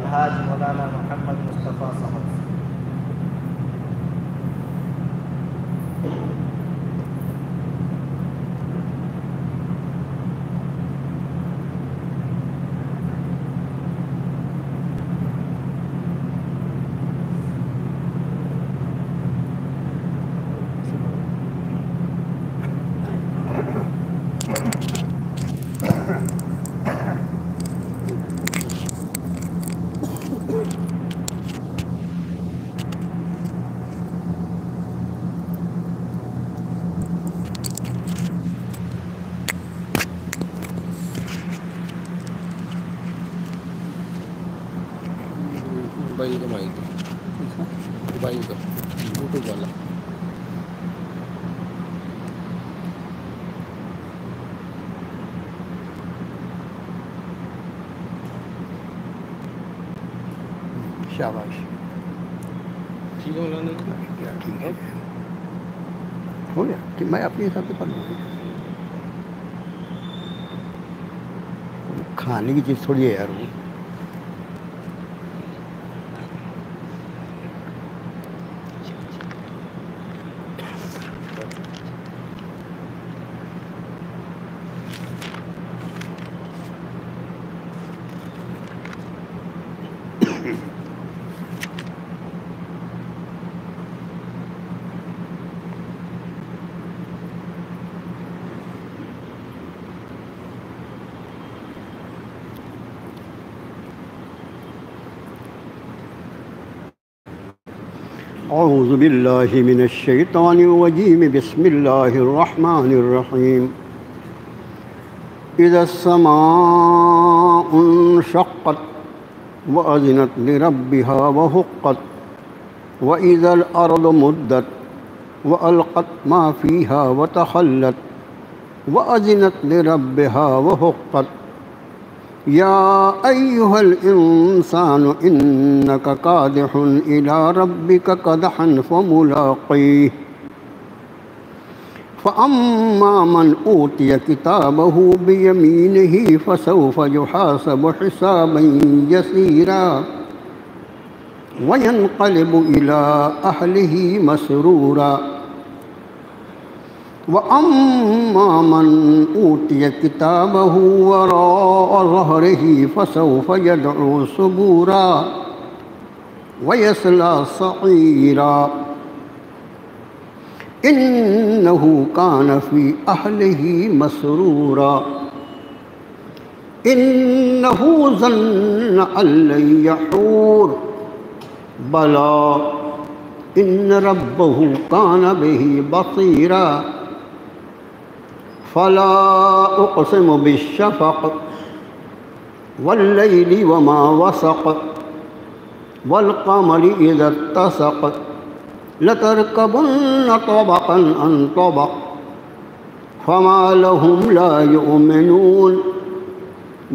الحاج مولانا محمد مصطفیٰ صاحب. شاباش. ٹھیک ہے مولانا. ٹھیک ہے ہو گیا کہ میں اپنے حساب سے پڑھ لوں گا. کھانے کی چیز تھوڑی ہے یار وہ. اعوذ باللہ من الشیطان الرجیم. بسم اللہ الرحمن الرحیم. اذا السماء انشقت وأذنت لربها وحقت وإذا الأرض مدت وألقت ما فيها وتخلت وأذنت لربها وحقت. يا أيها الإنسان إنك كادح إلى ربك كدحا فملاقيه. فأما من أوتي كتابه بيمينه فسوف يحاسب حسابا يسيرا وينقلب إلى أهله مسرورا. وأما من أوتي كتابه وراء ظهره فسوف يدعو ثبورا ويصلى سعيرا. إنه كان في أهله مسرورا. إنه ظن أن لن يحور بلى إن ربه كان به بصيرا. فلا أقسم بالشفق والليل وما وسق والقمر إذا اتسق لتركبن طبقا عن طبق فما لهم لا يؤمنون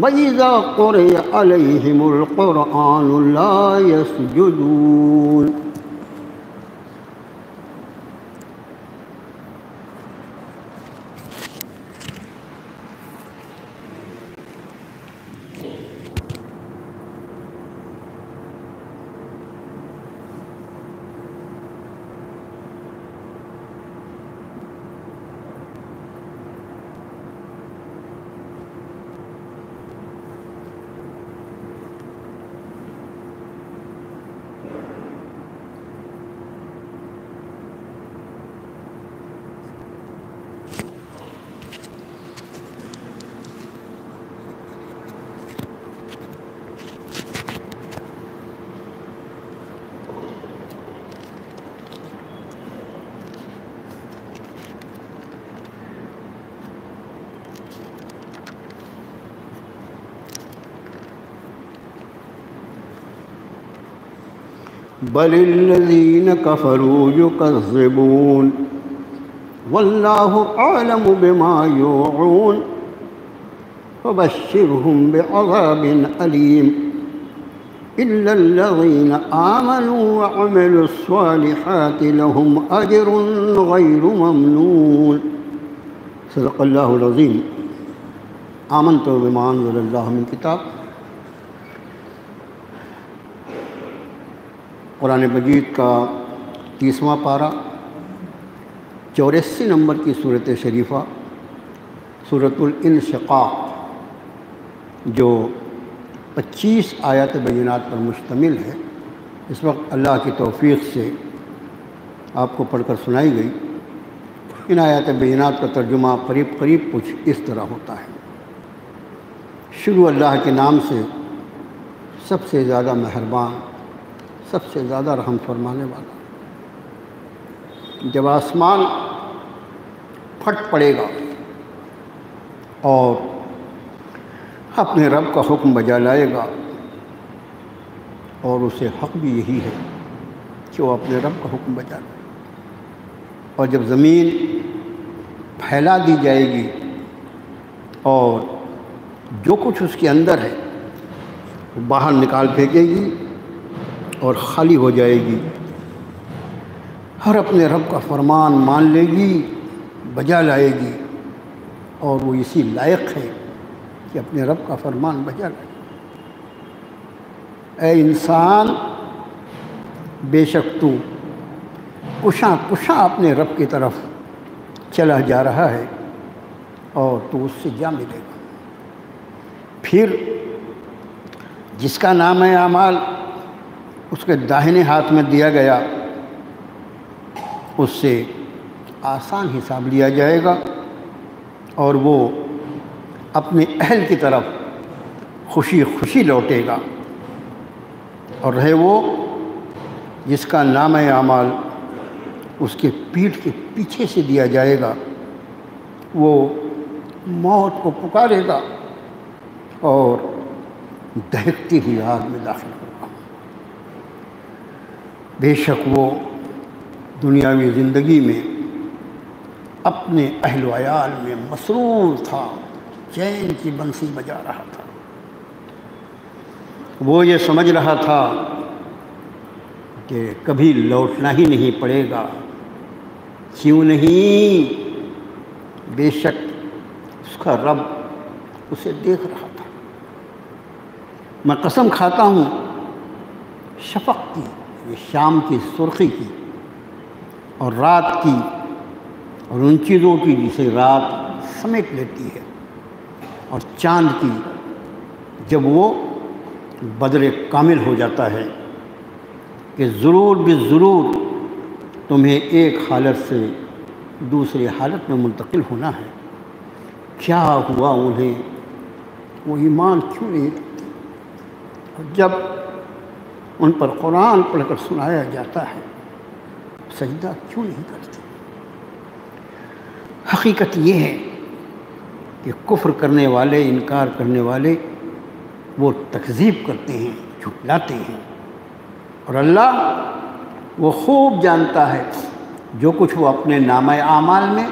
وإذا قرئ عليهم القرآن لا يسجدون. بل الذين كفروا يكذبون والله أعلم بما يوعون فبشرهم بعذاب أليم إلا الذين آمنوا وعملوا الصالحات لهم أجر غير ممنون. صدق الله العظيم. آمنت بما أنزل الله من كتاب قرآن مجید کا 30واں پارہ 84 نمبر کی صورت شریفہ سورۃ الانشقاق، جو 25 آیات بینات پر مشتمل ہے، اس وقت اللہ کی توفیق سے آپ کو پڑھ کر سنائی گئی۔ ان آیات بینات کا ترجمہ قریب قریب کچھ اس طرح ہوتا ہے: شروع اللہ کے نام سے، سب سے زیادہ مہربان، سب سے زیادہ رحم فرمانے والا۔ جب آسمان پھٹ پڑے گا اور اپنے رب کا حکم بجا لائے گا، اور اسے حق بھی یہی ہے کہ وہ اپنے رب کا حکم بجا لائے، اور جب زمین پھیلا دی جائے گی اور جو کچھ اس کے اندر ہے وہ باہر نکال پھینکے گی اور خالی ہو جائے گی، ہر اپنے رب کا فرمان مان لے گی، بجا لائے گی، اور وہ اسی لائق ہے کہ اپنے رب کا فرمان بجا لائے۔ اے انسان، بے شک تو کشاں کشاں اپنے رب کی طرف چلا جا رہا ہے، اور تو اس سے جا ملے گا۔ پھر جس کا نام اعمال اس کے داہنے ہاتھ میں دیا گیا، اس سے آسان حساب لیا جائے گا، اور وہ اپنے اہل کی طرف خوشی خوشی لوٹے گا۔ اور رہے وہ جس کا نام اعمال اس کے پیٹھ کے پیچھے سے دیا جائے گا، وہ موت کو پکارے گا اور دہکتی ہوئی آگ میں داخل ہوگا۔ بے شک وہ دنیاوی زندگی میں اپنے اہل و عیال میں مسرور تھا، چین کی بنسی بجا رہا تھا۔ وہ یہ سمجھ رہا تھا کہ کبھی لوٹنا ہی نہیں پڑے گا۔ کیوں نہیں؟ بے شک اس کا رب اسے دیکھ رہا تھا۔ میں قسم کھاتا ہوں شفق کی، یہ شام کی سرخی کی، اور رات کی، اور ان چیزوں کی جسے رات سمیٹ لیتی ہے، اور چاند کی جب وہ بدر کامل ہو جاتا ہے، کہ ضرور بالضرور تمہیں ایک حالت سے دوسری حالت میں منتقل ہونا ہے۔ کیا ہوا انہیں؟ وہ ایمان کیوں نہیں رکھتے؟ اور جب ان پر قرآن پڑھ کر سنایا جاتا ہے، سجدہ کیوں نہیں کرتے؟ حقیقت یہ ہے کہ کفر کرنے والے، انکار کرنے والے، وہ تکذیب کرتے ہیں، جھٹلاتے ہیں، اور اللہ وہ خوب جانتا ہے جو کچھ وہ اپنے نامہ اعمال میں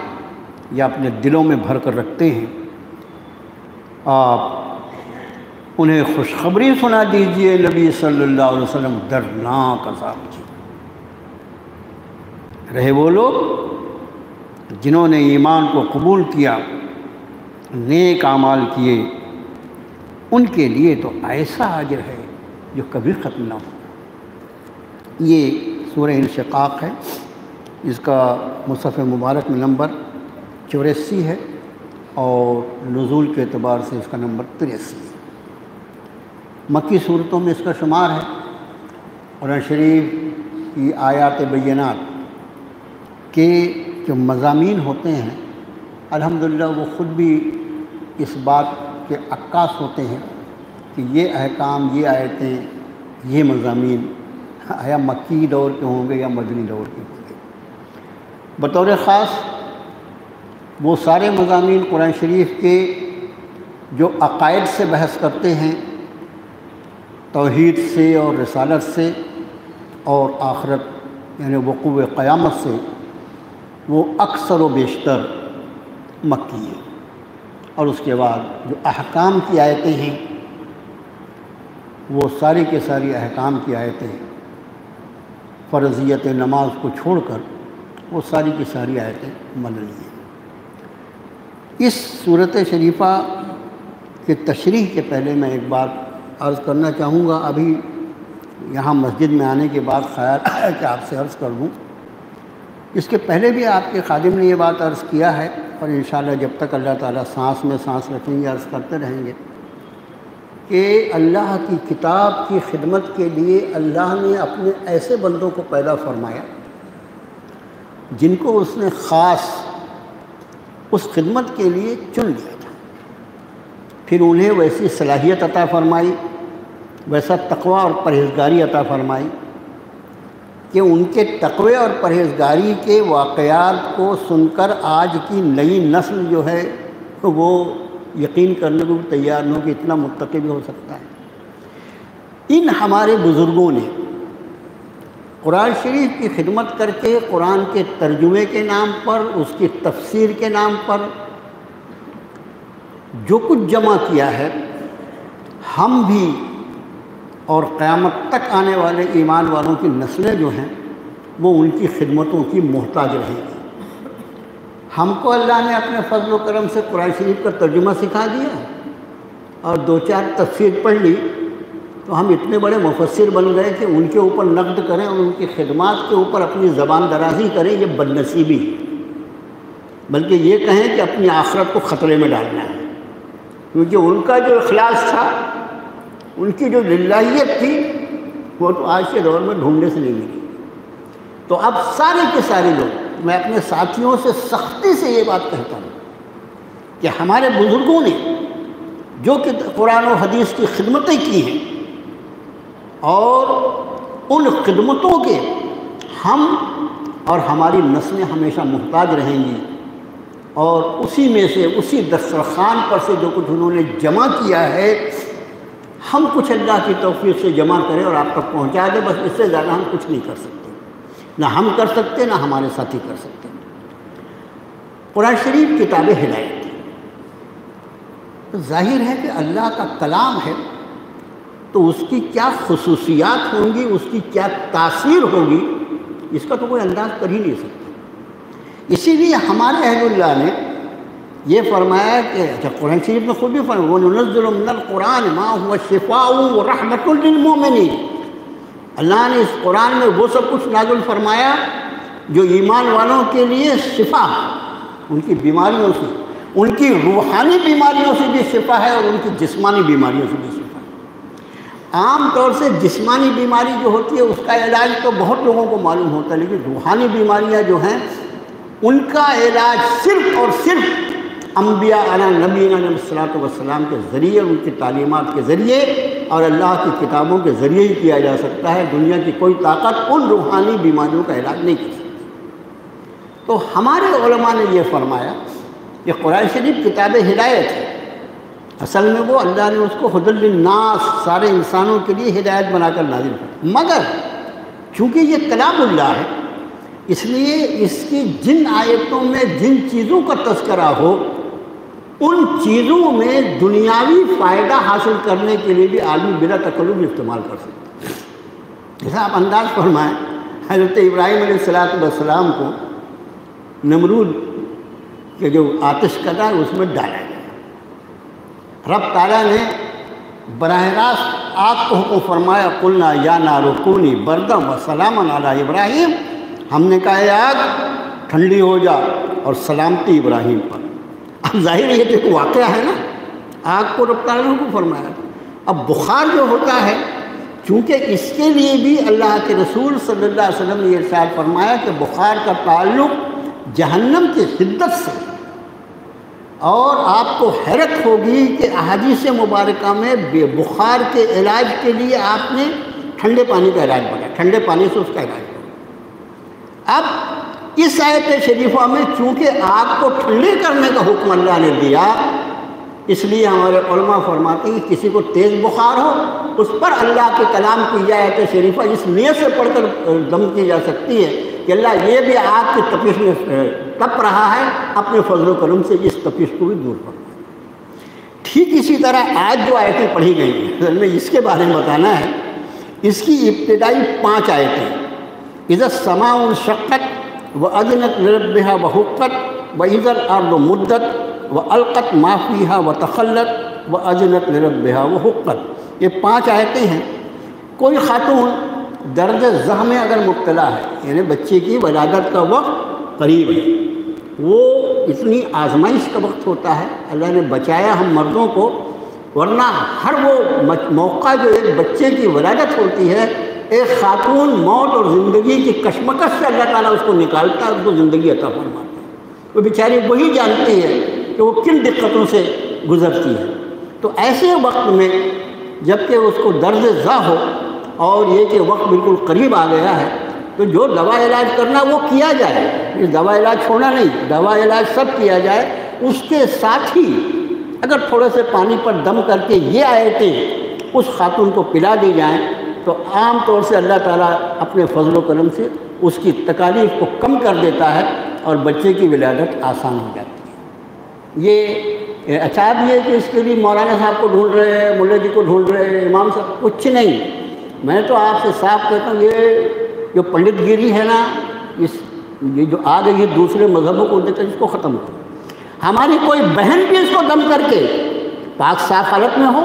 یا اپنے دلوں میں بھر کر رکھتے ہیں۔ آپ انہیں خوشخبری سنا دیجئے نبی صلی اللہ علیہ وسلم، دردناک عذاب کی۔ رہے وہ لوگ جنہوں نے ایمان کو قبول کیا، نیک اعمال کیے، ان کے لیے تو ایسا اجر ہے جو کبھی ختم نہ ہو۔ یہ سورہ انشقاق ہے، اس کا مصحف مبارک میں نمبر 84 ہے، اور نزول کے اعتبار سے اس کا نمبر 83 ہے۔ مکی صورتوں میں اس کا شمار ہے۔ قرآن شریف کی آیات بینات کے جو مضامین ہوتے ہیں، الحمدللہ وہ خود بھی اس بات کے عکاس ہوتے ہیں کہ یہ احکام، یہ آیتیں، یہ مضامین آیا مکی دور کے ہوں گے یا مدنی دور کے ہوں گے۔ بطور خاص وہ سارے مضامین قرآن شریف کے جو عقائد سے بحث کرتے ہیں، توحید سے اور رسالت سے اور آخرت یعنی وقوع قیامت سے، وہ اکثر و بیشتر مکی ہیں۔ اور اس کے بعد جو احکام کی آیتیں ہیں، وہ ساری کے ساری احکام کی آیتیں، فرضیت نماز کو چھوڑ کر وہ ساری کی ساری آیتیں مدنی ہیں۔ اس صورت شریفہ کے تشریح کے پہلے میں ایک بات عرض کرنا چاہوں گا۔ ابھی یہاں مسجد میں آنے کے بعد خیال آیا کہ آپ سے عرض کر دوں. اس کے پہلے بھی آپ کے خادم نے یہ بات عرض کیا ہے، اور انشاءاللہ جب تک اللہ تعالیٰ سانس میں سانس رکھیں گے عرض کرتے رہیں گے کہ اللہ کی کتاب کی خدمت کے لیے اللہ نے اپنے ایسے بندوں کو پیدا فرمایا جن کو اس نے خاص اس خدمت کے لیے چن لیا تھا، پھر انہیں ویسی صلاحیت عطا فرمائی، ویسا تقوی اور پرہیزگاری عطا فرمائی کہ ان کے تقوی اور پرہیزگاری کے واقعات کو سن کر آج کی نئی نسل جو ہے وہ یقین کرنے کو تیار نہ ہو کہ اتنا متقی بھی ہو سکتا ہے. ان ہمارے بزرگوں نے قرآن شریف کی خدمت کر کے قرآن کے ترجمے کے نام پر، اس کی تفسیر کے نام پر جو کچھ جمع کیا ہے، ہم بھی اور قیامت تک آنے والے ایمان والوں کی نسلیں جو ہیں وہ ان کی خدمتوں کی محتاج رہیں گی. ہم کو اللہ نے اپنے فضل و کرم سے قرآن شریف کا ترجمہ سکھا دیا اور 2-4 تفسیر پڑھ لی تو ہم اتنے بڑے مفسر بن گئے کہ ان کے اوپر نقد کریں اور ان کی خدمات کے اوپر اپنی زبان درازی کریں. یہ بد نصیبی ہے، بلکہ یہ کہیں کہ اپنی آخرت کو خطرے میں ڈالنا ہے، کیونکہ ان کا جو اخلاص تھا، ان کی جو للہیت تھی، وہ تو آج کے دور میں ڈھونڈنے سے نہیں ملی. تو اب سارے کے سارے لوگ، میں اپنے ساتھیوں سے سختی سے یہ بات کہتا ہوں کہ ہمارے بزرگوں نے جو کہ قرآن و حدیث کی خدمتیں کی ہیں اور ان خدمتوں کے ہم اور ہماری نسلیں ہمیشہ محتاج رہیں گی، اور اسی میں سے، اسی دسترخوان پر سے جو کچھ انہوں نے جمع کیا ہے، ہم کچھ اللہ کی توفیق سے جمع کریں اور آپ تک پہنچا دیں. بس اس سے زیادہ ہم کچھ نہیں کر سکتے، نہ ہم کر سکتے نہ ہمارے ساتھی کر سکتے. قرآن شریف کتاب ہدایت ہے، تو ظاہر ہے کہ اللہ کا کلام ہے تو اس کی کیا خصوصیات ہوں گی، اس کی کیا تاثیر ہوگی، اس کا تو کوئی انداز کر ہی نہیں سکتا. اسی لیے ہمارے اہل اللہ نے یہ فرمایا کہ قرآن شریف میں خود بھی فرمایا وَنُنَزِّلُ مِنَ الْقُرْآنِ مَا هُوَ شِفَاءٌ وَرَحْمَةٌ لِّلْمُؤْمِنِينَ. اللہ نے اس قرآن میں وہ سب کچھ نازل فرمایا جو ایمان والوں کے لیے شفا، ان کی بیماریوں سے، ان کی روحانی بیماریوں سے بھی شفا ہے اور ان کی جسمانی بیماریوں سے بھی شفا ہے. عام طور سے جسمانی بیماری جو ہوتی ہے اس کا علاج تو بہت لوگوں کو معلوم ہوتا ہے، لیکن روحانی بیماریاں جو ہیں ان کا علاج صرف اور صرف انبیاء علیہ نبینا علیہ الصلوۃ والسلام کے ذریعے، ان کی تعلیمات کے ذریعے اور اللہ کی کتابوں کے ذریعے ہی کیا جا سکتا ہے. دنیا کی کوئی طاقت ان روحانی بیماریوں کا علاج نہیں کر سکتی. تو ہمارے علماء نے یہ فرمایا کہ قرآن شریف کتاب ہدایت ہے. اصل میں وہ اللہ نے اس کو ہدی للناس، سارے انسانوں کے لیے ہدایت بنا کر نازل کیا، مگر چونکہ یہ کلام اللہ ہے اس لیے اس کی جن آیتوں میں جن چیزوں کا تذکرہ ہو ان چیزوں میں دنیاوی فائدہ حاصل کرنے کے لیے بھی آدمی بلا تکلف استعمال کر سکتا ہے. جیسا آپ انداز فرمائیں، حضرت ابراہیم علیہ السلام کو نمرود کے جو آتش کدا ہے اس میں ڈالا گیا. رب تعالیٰ نے براہ راست آگ کو حکم فرمایا قلنا یا نار کونی بردا و سلاما علی ابراہیم. ہم نے کہا اے آگ ٹھنڈی ہو جا اور سلامتی ابراہیم پر. اب ظاہر ہے کہ ایک واقعہ ہے نا، آگ کو رب تعالیٰ نے حکم فرمایا. اب بخار جو ہوتا ہے، چونکہ اس کے لیے بھی اللہ کے رسول صلی اللہ علیہ وسلم نے ارشاد فرمایا کہ بخار کا تعلق جہنم کی شدت سے، اور آپ کو حیرت ہوگی کہ احادیث مبارکہ میں بخار کے علاج کے لیے آپ نے ٹھنڈے پانی کا علاج بتایا، ٹھنڈے پانی سے اس کا علاج. اب اس آیت شریفہ میں چونکہ آگ کو ٹھنڈے کرنے کا حکم اللہ نے دیا، اس لیے ہمارے علماء فرماتے ہیں کہ کسی کو تیز بخار ہو اس پر اللہ کے کلام کی یہ آیت شریفہ اس نیت سے پڑھ کر دم کی جا سکتی ہے کہ اللہ یہ بھی آگ کی تپش میں تپ رہا ہے، اپنے فضل و کرم سے اس تپش کو بھی دور کرنا. ٹھیک اسی طرح آج جو آیتیں پڑھی گئی ہیں، اصل میں اس کے بارے میں بتانا ہے. اس کی ابتدائی 5 آیتیں اذا السماء انشقت وأذنت لربها وحقت وإذا الأرض مدت وألقت ما فيها وتخلت وأذنت لربها وحقت. یہ 5 آیتیں ہیں. کوئی خاتون درد زخم میں اگر مبتلا ہے، یعنی بچے کی ولادت کا وقت قریب ہے، وہ اتنی آزمائش کا وقت ہوتا ہے، اللہ نے بچایا ہم مردوں کو، ورنہ ہر وہ موقع جو ایک بچے کی ولادت ہوتی ہے، ایک خاتون موت اور زندگی کی کشمکش سے اللہ تعالیٰ اس کو نکالتا ہے، اس کو زندگی عطا فرماتا ہے۔ وہ بیچاری وہی جانتی ہے کہ وہ کن دقتوں سے گزرتی ہے۔ تو ایسے وقت میں جب کہ اس کو درد زا ہو اور یہ کہ وقت بالکل قریب آ گیا ہے، تو جو دوا علاج کرنا وہ کیا جائے، یہ دوا علاج چھوڑنا نہیں، دوا علاج سب کیا جائے۔ اس کے ساتھ ہی اگر تھوڑے سے پانی پر دم کر کے یہ آیتیں اس خاتون کو پلا دی جائیں تو عام طور سے اللہ تعالیٰ اپنے فضل و کرم سے اس کی تکالیف کو کم کر دیتا ہے اور بچے کی ولادت آسان ہو جاتی ہے۔ یہ اچھا بھی ہے کہ اس کے لیے مولانا صاحب کو ڈھونڈ رہے ہیں، ملا جی کو ڈھونڈ رہے ہیں، امام صاحب، کچھ نہیں۔ میں تو آپ سے صاف کہتا ہوں، یہ جو پنڈت گیری ہے نا، یہ جو آ گئی ہے دوسرے مذہبوں کو دیکھ کر، اس کو ختم کرو۔ ہماری کوئی بہن بھی اس کو دم کر کے پاک صاف حالت میں ہو،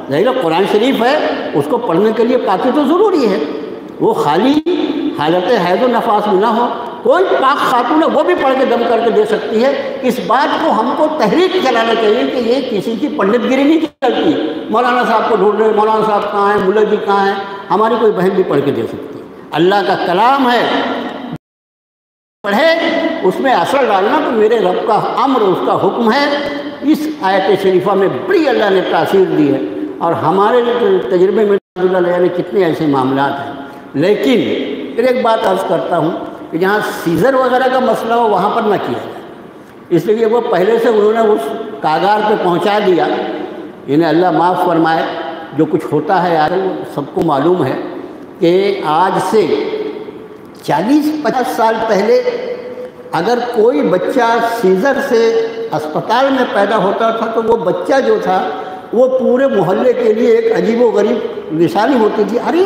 ظاہر قرآن شریف ہے، اس کو پڑھنے کے لیے پاکی تو ضروری ہے، وہ خالی حالت حیض و نفاس میں نہ ہو، کوئی پاک خاتون ہے وہ بھی پڑھ کے دم کر کے دے سکتی ہے۔ اس بات کو ہم کو تحریک چلانا چاہیے کہ یہ کسی کی پنڈت گیری نہیں چلتی۔ مولانا صاحب کو ڈھونڈ رہے، مولانا صاحب کہاں ہیں، ملا جی کہاں ہیں، ہماری کوئی بہن بھی پڑھ کے دے سکتی ہے۔ اللہ کا کلام ہے، پڑھے، اس میں اثر ڈالنا تو میرے رب کا امر، اس کا حکم ہے۔ اس آیت شریفہ میں بڑی اللہ نے تاثیر دی ہے، اور ہمارے تجربے میں اللہ علیہ نے کتنے ایسے معاملات ہیں۔ لیکن پھر ایک بات عرض کرتا ہوں کہ جہاں سیزر وغیرہ کا مسئلہ ہو وہاں پر نہ کیا جائے، اس لیے وہ پہلے سے انہوں نے اس کاغار پہ پہنچا دیا۔ انہیں اللہ معاف فرمائے، جو کچھ ہوتا ہے یار وہ سب کو معلوم ہے کہ آج سے 40-50 سال پہلے اگر کوئی بچہ سیزر سے اسپتال میں پیدا ہوتا تھا تو وہ بچہ جو تھا وہ پورے محلے کے لیے ایک عجیب و غریب نشانی ہوتی تھی، ارے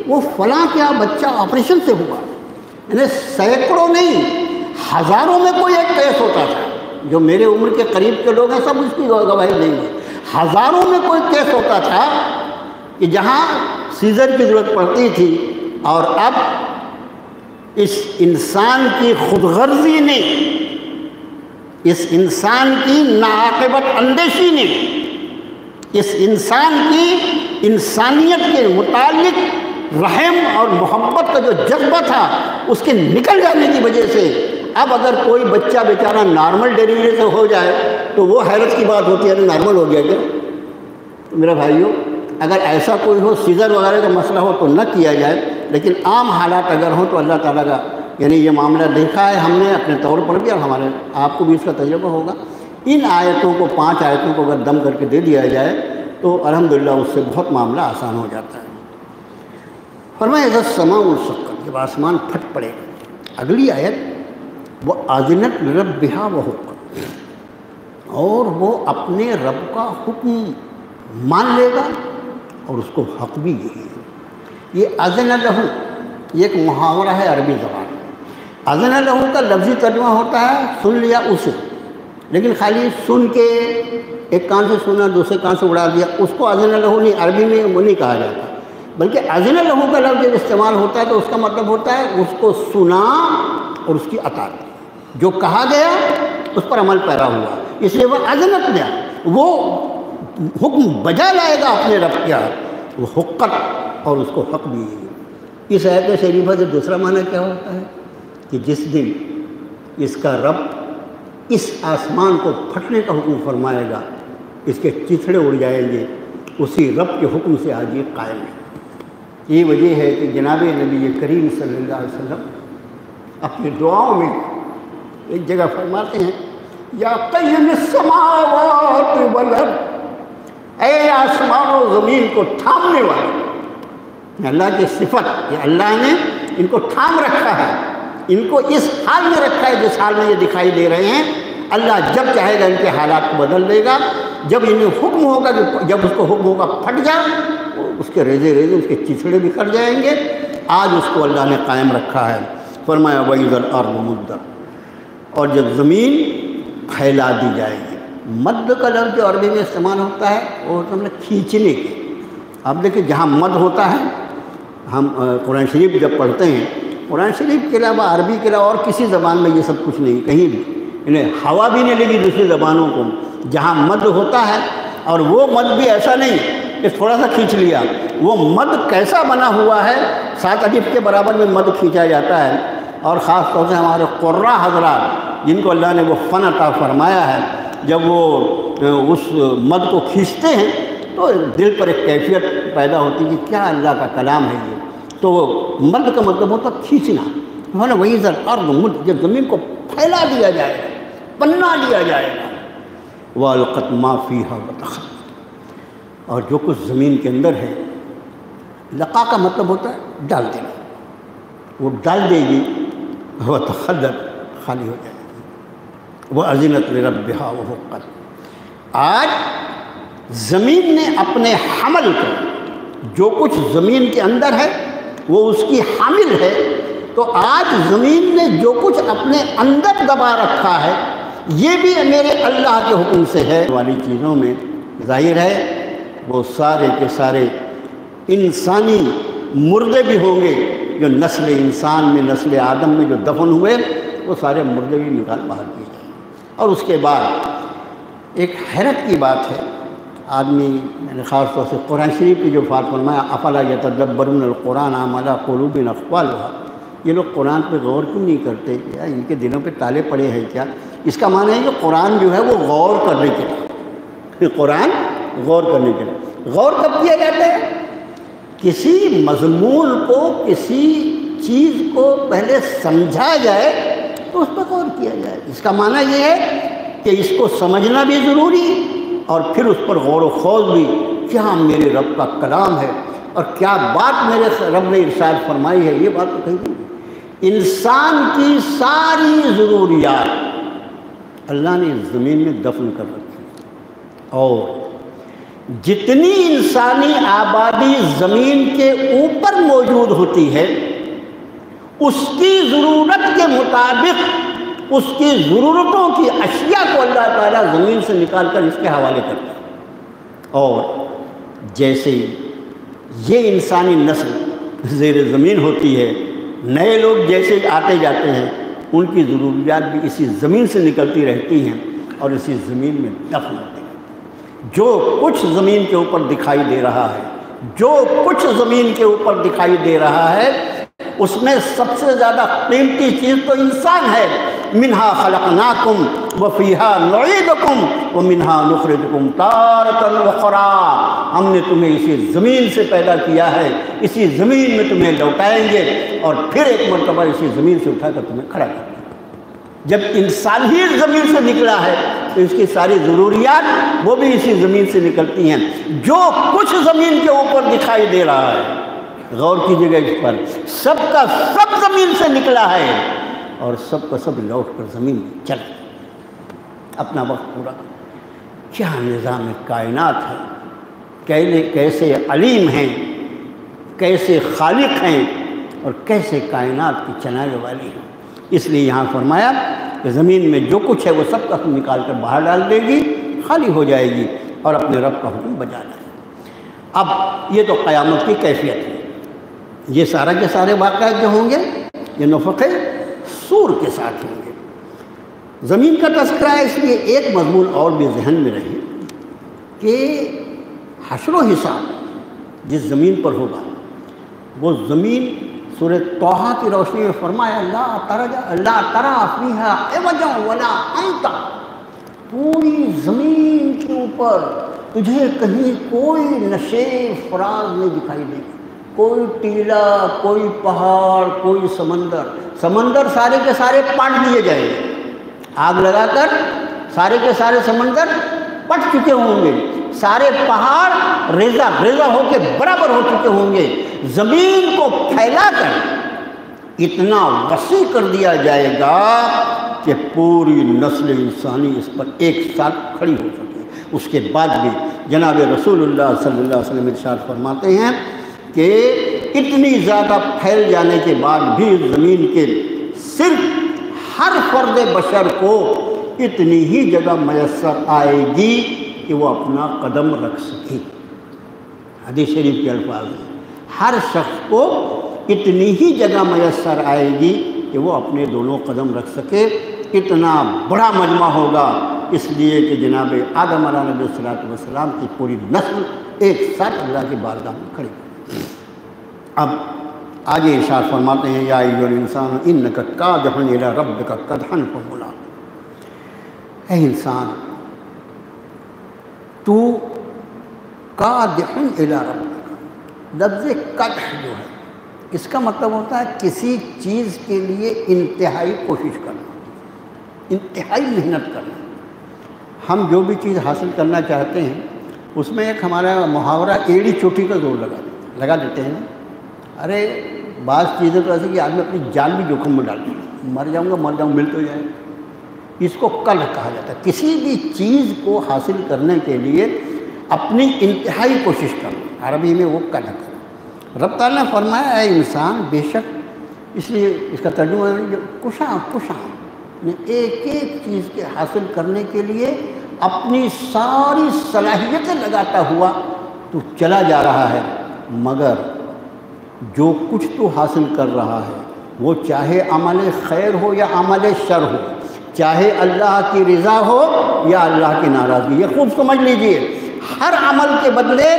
وہ فلاں کیا بچہ آپریشن سے ہوا۔ یعنی سینکڑوں نہیں، ہزاروں میں کوئی ایک کیس ہوتا تھا، جو میرے عمر کے قریب کے لوگ ہیں سب اس کی گواہی دیں گے، ہزاروں میں کوئی کیس ہوتا تھا کہ جہاں سیزر کی ضرورت پڑتی تھی۔ اور اب اس انسان کی خود غرضی نے، اس انسان کی ناعاقبت اندیشی نے، اس انسان کی انسانیت کے متعلق رحم اور محبت کا جو جذبہ تھا اس کے نکل جانے کی وجہ سے اب اگر کوئی بچہ بیچارہ نارمل ڈیلیوری سے ہو جائے تو وہ حیرت کی بات ہوتی ہے، نارمل ہو گیا کیا؟ تو میرا بھائیو، اگر ایسا کوئی ہو، سیزر وغیرہ کا مسئلہ ہو تو نہ کیا جائے، لیکن عام حالات اگر ہوں تو اللہ تعالیٰ کا یعنی یہ معاملہ دیکھا ہے ہم نے اپنے طور پر بھی، اور ہمارے آپ کو بھی اس کا تجربہ ہوگا۔ ان آیتوں کو 5 آیتوں کو اگر دم کر کے دے دیا جائے تو الحمدللہ اس سے بہت معاملہ آسان ہو جاتا ہے۔ فرمایا اذا السماء انشقت، جب آسمان پھٹ پڑے۔ اگلی آیت وہ اذنت لربها وحقت، اور وہ اپنے رب کا حکم مان لے گا اور اس کو حق بھی یہی ہے۔ یہ اذن لہ یہ ایک محاورہ ہے عربی زبان میں۔ اذن لہ کا لفظی ترجمہ ہوتا ہے سن لیا اسے، لیکن خالی سن کے ایک کان سے سنا دوسرے کان سے اڑا دیا، اس کو اذن لہ نہیں، عربی میں وہ نہیں کہا جاتا، بلکہ اذن لہ کا لفظ جب استعمال ہوتا ہے تو اس کا مطلب ہوتا ہے اس کو سنا اور اس کی اطاعت، جو کہا گیا اس پر عمل پیرا ہوا، اس لیے وہ اذنت لیا، وہ حکم بجا لائے گا اپنے رب کیا، وہ حقت اور اس کو حق بھی ہے۔ اس آیت شریفہ سے دوسرا معنی کیا ہوتا ہے کہ جس دن اس کا رب اس آسمان کو پھٹنے کا حکم فرمائے گا، اس کے چتھڑے اڑ جائیں گے، اسی رب کے حکم سے آج یہ قائم ہے۔ یہ وجہ ہے کہ جناب نبی کریم صلی اللہ علیہ وسلم اپنی دعاؤں میں ایک جگہ فرماتے ہیں یا قیم السماوات والارض، اے آسمان و زمین کو تھامنے والے۔ اللہ کی صفت، یہ اللہ نے ان کو تھام رکھا ہے، ان کو اس حال میں رکھا ہے جس حال میں یہ دکھائی دے رہے ہیں۔ اللہ جب چاہے گا ان کے حالات کو بدل دے گا، جب انہیں حکم ہوگا کہ جب اس کو حکم ہوگا پھٹ جا، اس کے ریزے ریزے اس کے چیچڑے بکھر جائیں گے۔ آج اس کو اللہ نے قائم رکھا ہے۔ فرمایا وَإِذَا الْأَرْضُ مُدَّتْ، اور جب زمین پھیلا دی جائے گی۔ مد کا لفظ جو عربی میں استعمال ہوتا ہے وہ ہوتا ہے کھینچنے کے۔ آپ دیکھیں جہاں مد ہوتا ہے ہم قرآن شریف جب پڑھتے ہیں، قرآن شریف کے علاوہ عربی کے علاوہ اور کسی زبان میں یہ سب کچھ نہیں، کہیں بھی انہیں ہوا بھی نہیں لگی دوسری زبانوں کو، جہاں مد ہوتا ہے، اور وہ مد بھی ایسا نہیں کہ تھوڑا سا کھینچ لیا، وہ مد کیسا بنا ہوا ہے، 7 الف کے برابر میں مد کھینچا جاتا ہے۔ اور خاص طور سے ہمارے قراء حضرات جن کو اللہ نے وہ فن عطا فرمایا ہے، جب وہ اس مد کو کھینچتے ہیں تو دل پر ایک کیفیت پیدا ہوتی ہے کہ کیا اللہ کا کلام ہے یہ۔ تو مد کا مطلب ہوتا کھینچنا، وہی الارض مد، جب زمین کو پھیلا دیا جائے گا، پنا لیا جائے گا، وَأَلْقَتْ مَا فِيهَا وَتَخَلَّتْ، اور جو کچھ زمین کے اندر ہے، لقا کا مطلب ہوتا ہے ڈال دینا، وہ ڈال دے گی، وَتَخَلَّتْ، خالی ہو جائے گی، وَأَذِنَتْ لِرَبِّهَا وَحُقَّتْ۔ آج زمین نے اپنے حمل کو، جو کچھ زمین کے اندر ہے وہ اس کی حامل ہے، تو آج زمین نے جو کچھ اپنے اندر دبا رکھا ہے یہ بھی میرے اللہ کے حکم سے ہے والی چیزوں میں ظاہر ہے۔ وہ سارے کے سارے انسانی مردے بھی ہوں گے، جو نسل انسان میں، نسل آدم میں جو دفن ہوئے، وہ سارے مردے بھی نکال باہر کیے جائیں۔ اور اس کے بعد ایک حیرت کی بات ہے، آدمی خاص طور سے قرآن شریف کی جو بات فرمایا، افلا یتدبرون القرآن ام علی قلوب اقفالها، یہ لوگ قرآن پہ غور کیوں نہیں کرتے؟ کیا ان کے دلوں پہ تالے پڑے ہیں کیا؟ اس کا معنی ہے کہ قرآن جو ہے وہ غور کرنے کے لیے، قرآن غور کرنے کے لیے۔ غور کب کیا جاتا ہے؟ کسی مضمون کو، کسی چیز کو پہلے سمجھا جائے تو اس پہ غور کیا جائے۔ اس کا معنی یہ ہے کہ اس کو سمجھنا بھی ضروری ہے، اور پھر اس پر غور و خوض بھی، کیا میرے رب کا کلام ہے اور کیا بات میرے رب نے ارشاد فرمائی ہے، یہ بات تو کہیں نہیں۔ انسان کی ساری ضروریات اللہ نے زمین میں دفن کر رکھی، اور جتنی انسانی آبادی زمین کے اوپر موجود ہوتی ہے، اس کی ضرورت کے مطابق اس کی ضرورتوں کی اشیاء کو اللہ تعالیٰ زمین سے نکال کر اس کے حوالے کرتا ہے۔ اور جیسے یہ انسانی نسل زیر زمین ہوتی ہے، نئے لوگ جیسے آتے جاتے ہیں، ان کی ضروریات بھی اسی زمین سے نکلتی رہتی ہیں اور اسی زمین میں دفن ہوتی ہیں۔ جو کچھ زمین کے اوپر دکھائی دے رہا ہے، جو کچھ زمین کے اوپر دکھائی دے رہا ہے، اس میں سب سے زیادہ قیمتی چیز تو انسان ہے۔ منہا خلقناکم وفیہا نعیدکم ومنہا نخرجکم تارۃ اخری، ہم نے تمہیں اسی زمین سے پیدا کیا ہے، اسی زمین میں تمہیں لوٹائیں گے، اور پھر ایک مرتبہ اسی زمین سے اٹھا کر تمہیں کھڑا کریں گے۔ جب انسان ہی زمین سے نکلا ہے تو اس کی ساری ضروریات وہ بھی اسی زمین سے نکلتی ہیں۔ جو کچھ زمین کے اوپر دکھائی دے رہا ہے، غور کیجیے گا اس پر، سب کا سب زمین سے نکلا ہے، اور سب کا سب لوٹ کر زمین میں چلا اپنا وقت پورا۔ کیا نظام کائنات ہے، کیسے علیم ہیں، کیسے خالق ہیں، اور کیسے کائنات کی چلانے والی ہیں۔ اس لیے یہاں فرمایا کہ زمین میں جو کچھ ہے وہ سب کا حکم نکال کر باہر ڈال دے گی، خالی ہو جائے گی، اور اپنے رب کا حکم بجا لائے گی۔ اب یہ تو قیامت کی کیفیت ہے۔ یہ سارا کے سارے واقعات جو ہوں گے یہ نفخ صور کے ساتھ ہوں گے۔ زمین کا تذکرہ ہے، اس لیے ایک مضمون اور بھی ذہن میں رہے کہ حشر و حساب جس زمین پر ہوگا، وہ زمین سورہ طٰہٰ کی روشنی میں فرمایا لا ترى فیہا عوجا ولا امتا، پوری زمین کے اوپر تجھے کہیں کوئی نشیب فراز نہیں دکھائی دے گی، کوئی ٹیلا، کوئی پہاڑ، کوئی سمندر سارے کے سارے پاٹ دیے جائیں گے، آگ لگا کر سارے کے سارے سمندر پٹ چکے ہوں گے، سارے پہاڑ ریزہ ہو کے برابر ہو چکے ہوں گے، زمین کو پھیلا کر اتنا وسیع کر دیا جائے گا کہ پوری نسل انسانی اس پر ایک ساتھ کھڑی ہو سکے۔ اس کے بعد بھی جناب رسول اللہ صلی اللہ علیہ وسلم ارشاد فرماتے ہیں کہ اتنی زیادہ پھیل جانے کے بعد بھی زمین کے صرف ہر فرد بشر کو اتنی ہی جگہ میسر آئے گی کہ وہ اپنا قدم رکھ سکے۔ حدیث شریف کے الفاظ ہیں، ہر شخص کو اتنی ہی جگہ میسر آئے گی کہ وہ اپنے دونوں قدم رکھ سکے، اتنا بڑا مجمع ہوگا، اس لیے کہ جناب آدم علیہ السلام کی پوری نسل ایک ساتھ اللہ کی بارگاہ میں کھڑی ہے۔ اب آگے ارشاد فرماتے ہیں یا ایھا الانسان انک کادح الی ربک کدحا فملاقیہ، اے انسان تو کادح الی ربک، لفظ کدح جو ہے اس کا مطلب ہوتا ہے کسی چیز کے لیے انتہائی کوشش کرنا، انتہائی محنت کرنا۔ ہم جو بھی چیز حاصل کرنا چاہتے ہیں اس میں ایک ہمارا محاورہ ایڑی چوٹی کا زور لگا دیتے ہیں نا۔ ارے بعض چیزیں تو ایسے کہ آدمی اپنی جان بھی جوخم میں ڈالتی ہے، مر جاؤں مل تو جائے، اس کو کل کہا جاتا ہے۔ کسی بھی چیز کو حاصل کرنے کے لیے اپنی انتہائی کوشش کرنا، عربی میں وہ کل کرنا۔ رب تعالیٰ نے فرمایا اے انسان بے شک، اس لیے اس کا ترجمہ ہے کشاں ایک ایک چیز کے حاصل کرنے کے لیے اپنی ساری صلاحیتیں لگاتا ہوا تو چلا جا رہا ہے، مگر جو کچھ تو حاصل کر رہا ہے وہ چاہے عمل خیر ہو یا عمل شر ہو، چاہے اللہ کی رضا ہو یا اللہ کی ناراضگی، یہ خوب سمجھ لیجئے، ہر عمل کے بدلے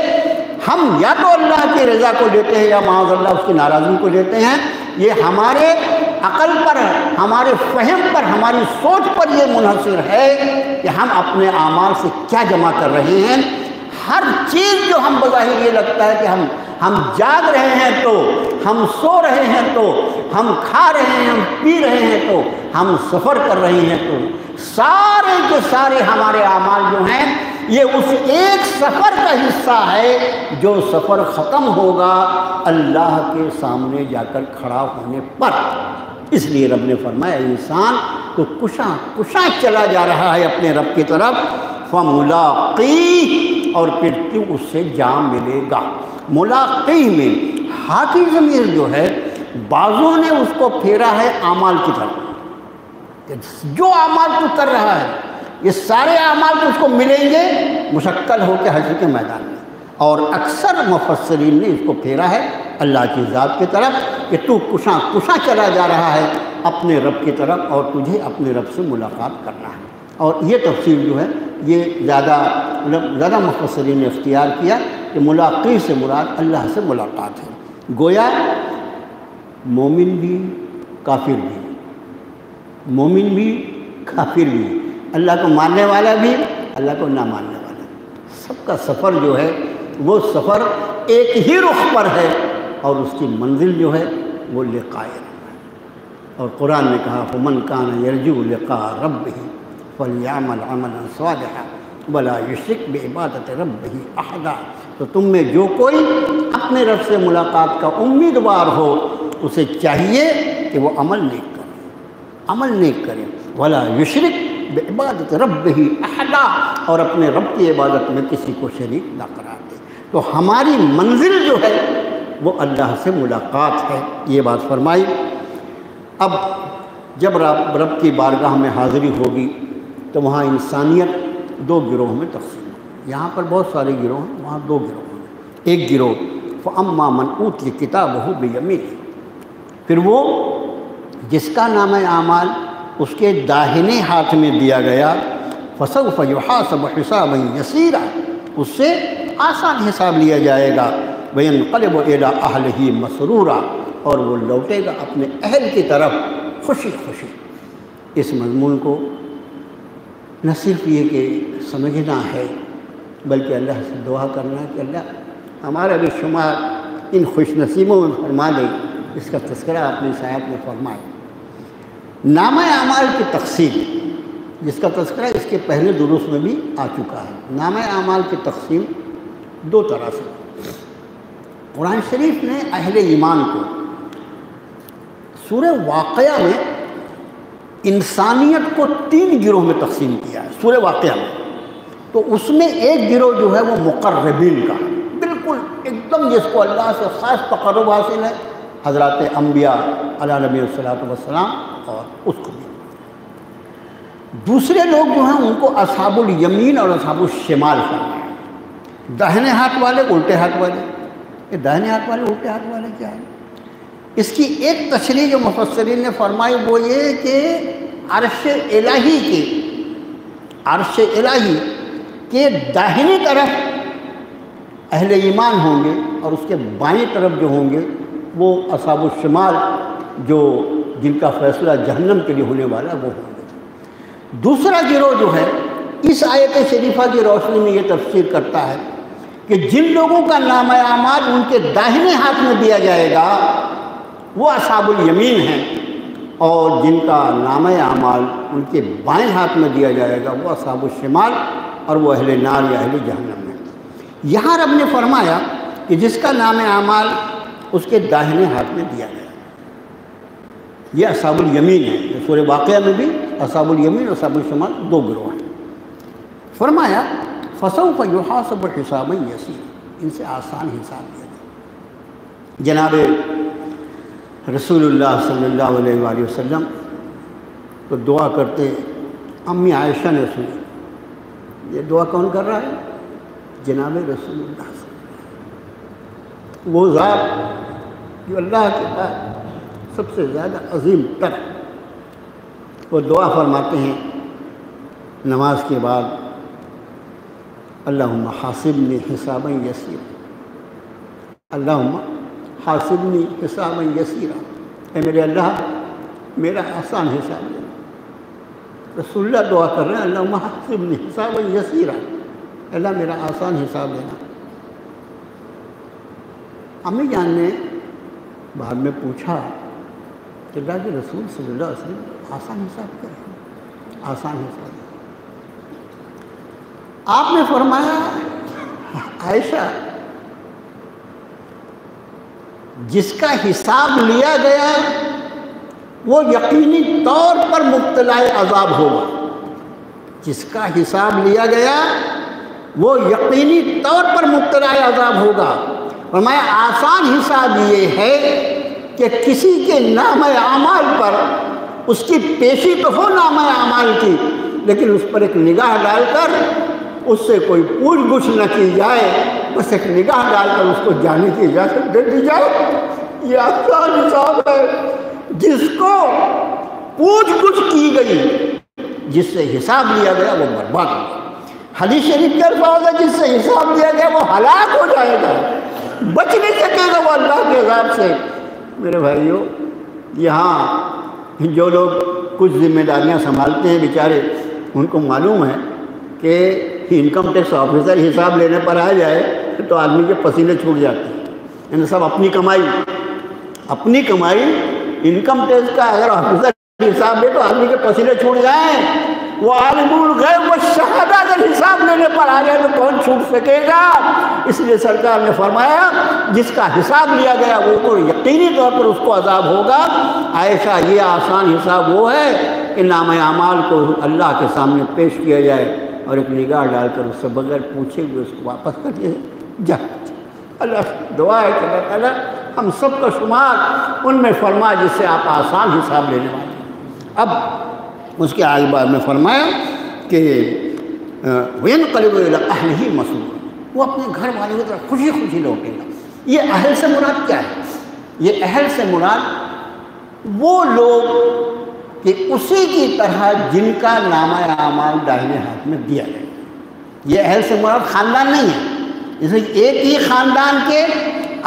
ہم یا تو اللہ کی رضا کو لیتے ہیں یا معاذ اللہ اس کی ناراضگی کو لیتے ہیں۔ یہ ہمارے عقل پر، ہمارے فہم پر، ہماری سوچ پر یہ منحصر ہے کہ ہم اپنے اعمال سے کیا جمع کر رہے ہیں۔ ہر چیز جو ہم بظاہر یہ لگتا ہے کہ ہم جاگ رہے ہیں تو، ہم سو رہے ہیں تو، ہم کھا رہے ہیں، ہم پی رہے ہیں تو، ہم سفر کر رہے ہیں تو، سارے کے سارے ہمارے اعمال جو ہیں یہ اس ایک سفر کا حصہ ہے جو سفر ختم ہوگا اللہ کے سامنے جا کر کھڑا ہونے پر۔ اس لیے رب نے فرمایا انسان تو کشاں چلا جا رہا ہے اپنے رب کی طرف، فملاقیہ، اور پھر تو اس سے جا ملے گا۔ ملاقیہ میں ہا کی ضمیر جو ہے بعضوں نے اس کو پھیرا ہے اعمال کی طرف، جو اعمال تو کر رہا ہے یہ سارے اعمال تو اس کو ملیں گے مشکل ہو کے حشر کے میدان میں، اور اکثر مفسرین نے اس کو پھیرا ہے اللہ کی ذات کی طرف کہ تو کشاں چلا جا رہا ہے اپنے رب کی طرف اور تجھے اپنے رب سے ملاقات کرنا ہے۔ اور یہ تفسیر جو ہے یہ زیادہ مفسرین نے اختیار کیا کہ ملاقی سے مراد اللہ سے ملاقات ہے، گویا مومن بھی کافر بھی، مومن بھی کافر بھی، اللہ کو ماننے والا بھی، اللہ کو نہ ماننے والا بھی، سب کا سفر جو ہے وہ سفر ایک ہی رخ پر ہے اور اس کی منزل جو ہے وہ لقاء رب ہے۔ اور قرآن نے کہا فَمَنْ كَانَ يَرْجُو لِقَاءَ رَبِّهِ فَلْيَعْمَلْ عَمَلًا صَالِحًا وَلَا يُشْرِكْ بِعِبَادَةِ رَبِّهِ أَحَدًا، تو تم میں جو کوئی اپنے رب سے ملاقات کا امیدوار ہو اسے چاہیے کہ وہ عمل نیک کرے، وَلَا يُشْرِكْ بعبادت ربہ احدا، اور اپنے رب کی عبادت میں کسی کو شریک نہ قرار دے۔ تو ہماری منزل جو ہے وہ اللہ سے ملاقات ہے، یہ بات فرمائی۔ اب جب رب کی بارگاہ میں حاضری ہوگی تو وہاں انسانیت دو گروہ میں تقسیم ہوگی۔ یہاں پر بہت سارے گروہ ہیں، وہاں دو گروہ ہیں۔ ایک گروہ فَأَمَّا مَنْ أُوتِیَ کِتَابَهُ بِیَمِینِهِ، پھر وہ جس کا نام اعمال اس کے داہنے ہاتھ میں دیا گیا، فَسَوْفَ يُحَاسَبُ حِسَابًا يَسِيرًا، اس سے آسان حساب لیا جائے گا، وَيَنْقَلِبُ إِلَىٰ أَهْلِهِ مَسْرُورًا، اور وہ لوٹے گا اپنے اہل کی طرف خوشی خوشی۔ اس مضمون کو نہ صرف یہ کہ سمجھنا ہے بلکہ اللہ سے دعا کرنا کہ اللہ ہمارا بھی شمار ان خوش نصیبوں میں فرما دے۔ اس کا تذکرہ اپنی سیاحت میں فرمائے۔ نامہ اعمال کی تقسیم، جس کا تذکرہ اس کے پہلے دروس میں بھی آ چکا ہے۔ نامہ اعمال کی تقسیم دو طرح سے۔ قرآن شریف نے اہل ایمان کو سورہ واقعہ میں انسانیت کو 3 گروہ میں تقسیم کیا ہے۔ سورہ واقعہ میں تو اس میں ایک گروہ جو ہے وہ مقربین کا، بالکل ایک دم جس کو اللہ سے خاص تقرب حاصل ہے، حضرات انبیاء علیہ نبی والسلام، اور اس کو بھی۔ دوسرے لوگ جو ہیں ان کو اصحاب الیمین اور اصحاب الشمال فرمایا، داہنے ہاتھ والے، الٹے ہاتھ والے۔ کہ دائنے ہاتھ والے الٹے ہاتھ والے کیا ہے؟ اس کی ایک تشریح جو مفسرین نے فرمائی وہ یہ کہ عرش الہی کے داہنی طرف اہل ایمان ہوں گے اور اس کے بائیں طرف جو ہوں گے وہ اصحاب الشمال جو جن کا فیصلہ جہنم کے لیے ہونے والا وہ ہوں گے۔ دوسرا گروہ جو ہے اس آیت شریفہ کی روشنی میں یہ تفسیر کرتا ہے کہ جن لوگوں کا نامہ اعمال ان کے داہنے ہاتھ میں دیا جائے گا وہ اصحاب الیمین ہیں، اور جن کا نامہ اعمال ان کے بائیں ہاتھ میں دیا جائے گا وہ اصحاب الشمال اور وہ اہل نار یا اہل جہنم ہیں۔ یہاں رب نے فرمایا کہ جس کا نامہ اعمال اس کے داہنے ہاتھ میں دیا گیا، یہ اصحاب الیمین ہے۔ سورہ واقعہ میں بھی اصحاب الیمین اور اصحاب الشمال دو گروہ ہیں۔ فرمایا فسوف یحاسب حسابا یسیرا، ان سے آسان حساب لیا گیا۔ جناب رسول اللہ صلی اللہ علیہ وآلہ وسلم تو دعا کرتے، امی عائشہ نے سنی، یہ دعا کون کر رہا ہے؟ جناب رسول اللہ صلی اللہ علیہ وسلم، وہ ذات جو اللہ کے بعد سب سے زیادہ عظیم تر، وہ دعا فرماتے ہیں نماز کے بعد، اللہم حاسبنی حسابا یسیرا، اللہم حاسبنی حسابا یسیرا، اے میرے اللہ میرا آسان حساب لینا۔ رسول اللہ دعا کر رہے ہیں اللہم حاسبنی حسابا یسیرا، اللہ میرا آسان حساب لینا۔ امی جان نے بعد میں پوچھا کہ اللہ کے رسول صلی اللہ علیہ وسلم آسان حساب کر رہے ہیں، آسان حساب۔ آپ نے فرمایا عائشہ جس کا حساب لیا گیا وہ یقینی طور پر مبتلا عذاب ہوگا، جس کا حساب لیا گیا وہ یقینی طور پر مبتلا عذاب ہوگا۔ فرمایا آسان حساب یہ ہے کہ کسی کے نامہ اعمال پر اس کی پیشی تو ہو نامہ اعمال کی، لیکن اس پر ایک نگاہ ڈال کر اس سے کوئی پوچھ گچھ نہ کی جائے، بس ایک نگاہ ڈال کر اس کو جانے کی اجازت دے دی جائے۔ یہ آسان حساب ہے۔ جس کو پوچھ گچھ کی گئی، جس سے حساب لیا گیا وہ برباد ہو گیا۔ حدیث شریف کے الفاظ ہے جس سے حساب لیا گیا وہ ہلاک ہو جائے گا، بچ نہیں سکے گا وہ اللہ کے عذاب سے۔ میرے بھائیو، یہاں جو لوگ کچھ ذمہ داریاں سنبھالتے ہیں بیچارے، ان کو معلوم ہے کہ انکم ٹیکس آفیسر حساب لینے پر آ جائے تو آدمی کے پسینے چھوٹ جاتے ہیں۔ یعنی سب اپنی کمائی انکم ٹیکس کا اگر آفیسر حساب لے تو آدمی کے پسینے چھوٹ جائیں۔ وہ عالم الغیب والشہادہ اگر حساب لینے پر آ جائے تو کون چھوٹ سکے گا؟ اس لیے سرکار نے فرمایا جس کا حساب لیا گیا وہ تو یقینی طور پر اس کو عذاب ہوگا۔ عائشہ یہ آسان حساب وہ ہے کہ نامہ اعمال کو اللہ کے سامنے پیش کیا جائے اور ایک نگاہ ڈال کر اس سے بغیر پوچھے ہوئے اس کو واپس کر دیا جائے۔ اللہ دعا ہے کہ اللہ تعالیٰ ہم سب کا شمار ان میں فرما جس سے آپ آسان حساب لینے والے ہیں۔ اب اس کے آگے بعد میں فرمایا کہ وَيَنْقَلِبُ إِلَىٰ أَهْلِهِ مَسْرُورًا، وہ اپنے گھر والوں کی طرف خوشی خوشی لوٹے گا۔ یہ اہل سے مراد کیا ہے؟ یہ اہل سے مراد وہ لوگ کہ اسی کی طرح جن کا نامہ اعمال داہنے ہاتھ میں دیا گیا۔ یہ اہل سے مراد خاندان نہیں ہے، جیسے ایک ہی خاندان کے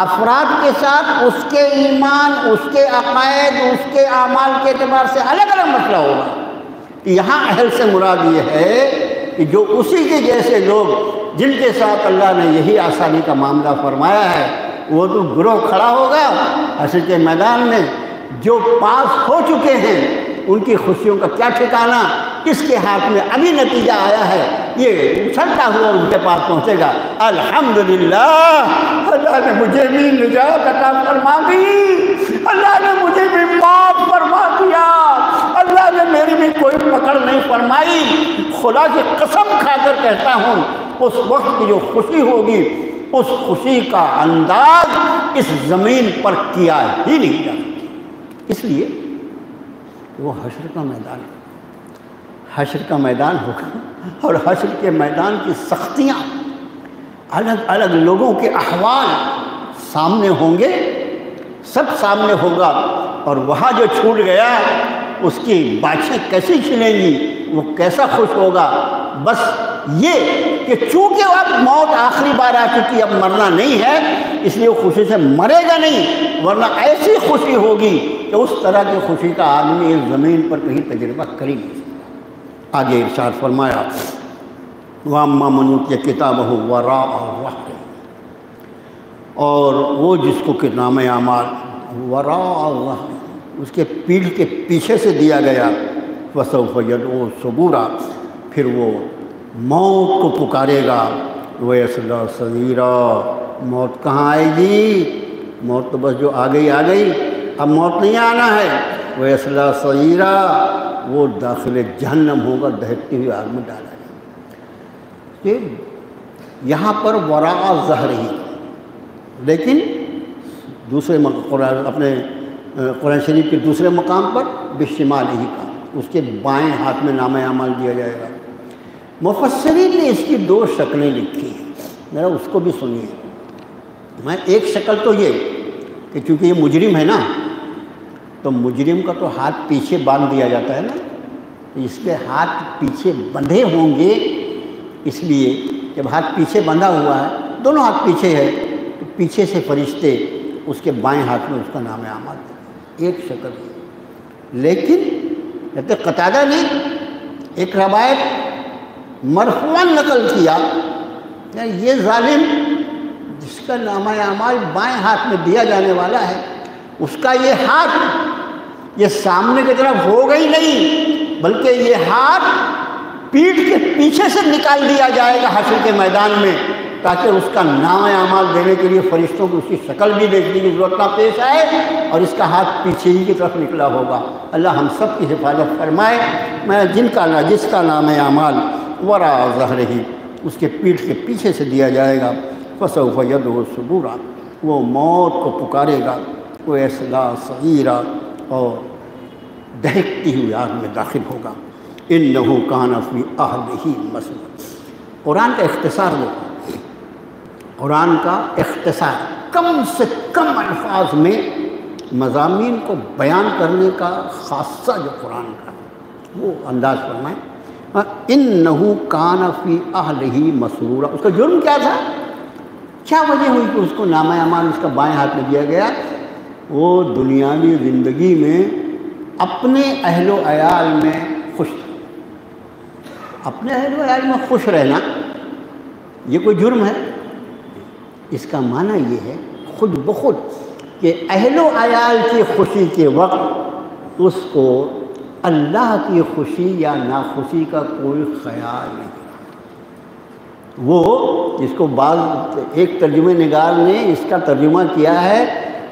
افراد کے ساتھ اس کے ایمان، اس کے عقائد، اس کے اعمال کے اعتبار سے الگ الگ مسئلہ ہوگا۔ یہاں اہل سے مراد یہ ہے کہ جو اسی کے جیسے لوگ جن کے ساتھ اللہ نے یہی آسانی کا معاملہ فرمایا ہے، وہ تو گروہ کھڑا ہوگا حشر کے میدان میں۔ جو پاس ہو چکے ہیں ان کی خوشیوں کا کیا ٹھکانہ، کس کے ہاتھ میں ابھی نتیجہ آیا ہے یہ اچھلتا ہوا ان کے پاس پہنچے گا۔ الحمدللہ اللہ نے مجھے بھی نجات عطا فرما دی، اللہ نے مجھے بھی معاف فرما دیا، اللہ نے میری بھی کوئی پکڑ نہیں فرمائی۔ خدا کی قسم کھا کر کہتا ہوں اس وقت کی جو خوشی ہوگی اس خوشی کا انداز اس زمین پر کیا ہی نہیں جا سکتا۔ اس لیے وہ حشر کا میدان ہے، حشر کا میدان ہوگا، اور حشر کے میدان کی سختیاں، الگ الگ لوگوں کے احوال سامنے ہوں گے، سب سامنے ہوگا، اور وہاں جو چھوٹ گیا اس کی باچھیں کیسی کھلیں گی، وہ کیسا خوش ہوگا۔ بس یہ کہ چونکہ اب موت آخری بار آ چکی، اب مرنا نہیں ہے، اس لیے وہ خوشی سے مرے گا نہیں، ورنہ ایسی خوشی ہوگی کہ اس طرح کی خوشی کا آدمی اس زمین پر کہیں تجربہ کر ہی نہیں سکتا۔ آگے ارشاد فرمایا وَأَمَّا مَنْ أُوتِيَ كِتَابَهُ وَرَاءَ ظَهْرِهِ، اور وہ جس کو کہ نام اعمال وراء ظهرِهِ اس کے پیٹھ کے پیچھے سے دیا گیا، فَسَوْفَ يَدْعُو ثُبُورًا، پھر وہ موت کو پکارے گا، وَيَصْلَىٰ سَعِيرًا، موت کہاں آئے گی؟ موت تو بس جو آ گئی، اب موت نہیں آنا ہے۔ وَيَصْلَىٰ سَعِيرًا، وہ داخل جہنم ہوگا، دہکتی ہوئی آگ میں ڈالا جائے گا۔ یہاں پر وراء ظہرِہ، لیکن دوسرے اپنے قرآن شریف کے دوسرے مقام پر بشمالہ کا، اس کے بائیں ہاتھ میں نامہ اعمال دیا جائے گا۔ مفسرین نے اس کی دو شکلیں لکھی ہیں، ذرا اس کو بھی سنیے۔ میں ایک شکل تو یہ کہ چونکہ یہ مجرم ہے نا، تو مجرم کا تو ہاتھ پیچھے باندھ دیا جاتا ہے نا، تو اس کے ہاتھ پیچھے بندھے ہوں گے، اس لیے جب ہاتھ پیچھے بندھا ہوا ہے، دونوں ہاتھ پیچھے ہے، تو پیچھے سے فرشتے اس کے بائیں ہاتھ میں اس کا نام اعمال دیں، ایک شکل ہے۔ لیکن کہتے قتادہ نے ایک روایت مرفوعاً نقل کیا، یہ ظالم جس کا نامہ اعمال بائیں ہاتھ میں دیا جانے والا ہے، اس کا یہ ہاتھ یہ سامنے کی طرف ہوگا ہی نہیں، بلکہ یہ ہاتھ پیٹھ کے پیچھے سے نکال دیا جائے گا حشر کے میدان میں، تاکہ اس کا نام اعمال دینے کے لیے فرشتوں کو اس کی شکل بھی دیکھنے کی ضرورت نہ پیش آئے، اور اس کا ہاتھ پیچھے ہی کی طرف نکلا ہوگا۔ اللہ ہم سب کی حفاظت فرمائے۔ میں جس کا نام اعمال وراء ظہرہ اس کے پیٹھ کے پیچھے سے دیا جائے گا، فسوف یدعو ثبورا، وہ موت کو پکارے گا، ویصلیٰ سعیرا، اور دہکتی ہوئی آگ میں داخل ہوگا۔ انہ کان فی اہلہ مسرورا۔ قرآن کا اختصار لو، قرآن کا اختصار، کم سے کم الفاظ میں مضامین کو بیان کرنے کا خاصہ جو قرآن کا وہ انداز فرمائیں۔ انہ کان فی اہلہ مسرورا، اس کا جرم کیا تھا؟ کیا وجہ ہوئی کہ اس کو نامہ اعمال اس کا بائیں ہاتھ میں دیا گیا؟ وہ دنیاوی زندگی میں اپنے اہل و عیال میں خوش تھا۔ اپنے اہل و عیال میں خوش رہنا یہ کوئی جرم ہے؟ اس کا معنی یہ ہے خود بخود کہ اہل و عیال کی خوشی کے وقت اس کو اللہ کی خوشی یا ناخوشی کا کوئی خیال نہیں۔ وہ جس کو بعض ایک ترجمہ نگار نے اس کا ترجمہ کیا ہے،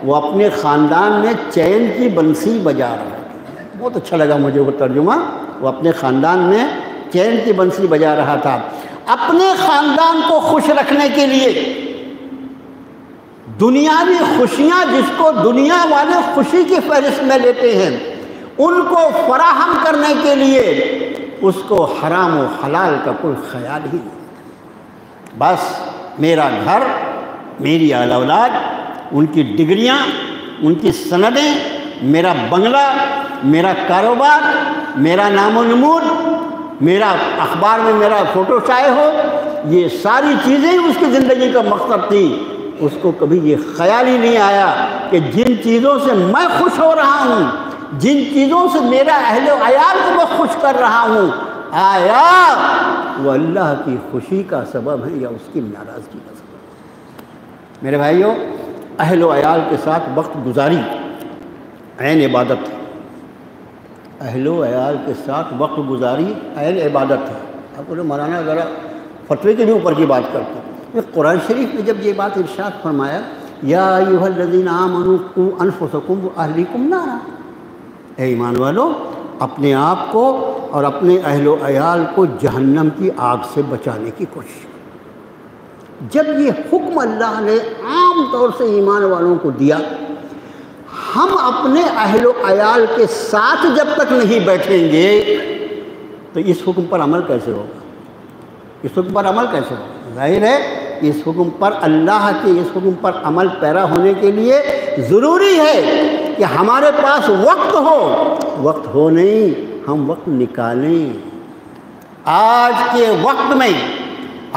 وہ اپنے خاندان میں چین کی بنسی بجا رہا ہے۔ بہت اچھا لگا مجھے وہ ترجمہ، وہ اپنے خاندان میں چین کی بنسی بجا رہا تھا۔ اپنے خاندان کو خوش رکھنے کے لیے دنیاوی خوشیاں جس کو دنیا والے خوشی کی فہرست میں لیتے ہیں، ان کو فراہم کرنے کے لیے اس کو حرام و حلال کا کوئی خیال ہی نہیں۔ بس میرا گھر، میری اولاد، ان کی ڈگریاں، ان کی سندیں، میرا بنگلہ، میرا کاروبار، میرا نام و نمود، میرا اخبار میں میرا فوٹو شائع ہو، یہ ساری چیزیں اس کی زندگی کا مقصد تھی۔ اس کو کبھی یہ خیال ہی نہیں آیا کہ جن چیزوں سے میں خوش ہو رہا ہوں، جن چیزوں سے میرا اہل و عیال کو میں خوش کر رہا ہوں، آیا وہ اللہ کی خوشی کا سبب ہے یا اس کی ناراضگی کا سبب ہے؟ میرے بھائیوں، اہل و عیال کے ساتھ وقت گزاری عین عبادت ہے۔ اہل و عیال کے ساتھ وقت گزاری عین عبادت ہے۔ آپ بولے مولانا ذرا فتوے کے بھی اوپر کی بات کرتے ہیں۔ قرآن شریف میں جب یہ بات ارشاد فرمایا، یا ایھا الذین آمنوا قوا انفسکم واہلیکم نارا، اے ایمان والو اپنے آپ کو اور اپنے اہل و عیال کو جہنم کی آگ سے بچانے کی کوشش کرو۔ جب یہ حکم اللہ نے عام طور سے ایمان والوں کو دیا، ہم اپنے اہل و عیال کے ساتھ جب تک نہیں بیٹھیں گے تو اس حکم پر عمل کیسے ہوگا؟ اس حکم پر عمل کیسے ہوگا؟ ظاہر ہے اس حکم پر، اللہ کے اس حکم پر عمل پیرا ہونے کے لیے ضروری ہے کہ ہمارے پاس وقت ہو نہیں، ہم وقت نکالیں۔ آج کے وقت میں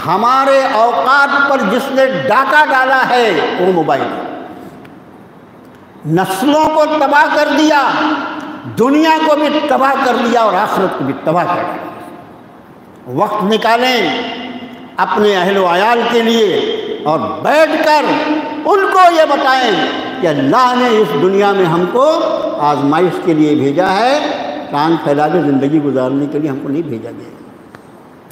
ہمارے اوقات پر جس نے ڈاکہ ڈالا ہے وہ موبائل ہے، نسلوں کو تباہ کر دیا، دنیا کو بھی تباہ کر دیا اور آخرت کو بھی تباہ کر دیا۔ وقت نکالیں اپنے اہل و عیال کے لیے اور بیٹھ کر ان کو یہ بتائیں کہ اللہ نے اس دنیا میں ہم کو آزمائش کے لیے بھیجا ہے، کان پھیلا کے زندگی گزارنے کے لیے ہم کو نہیں بھیجا گیا۔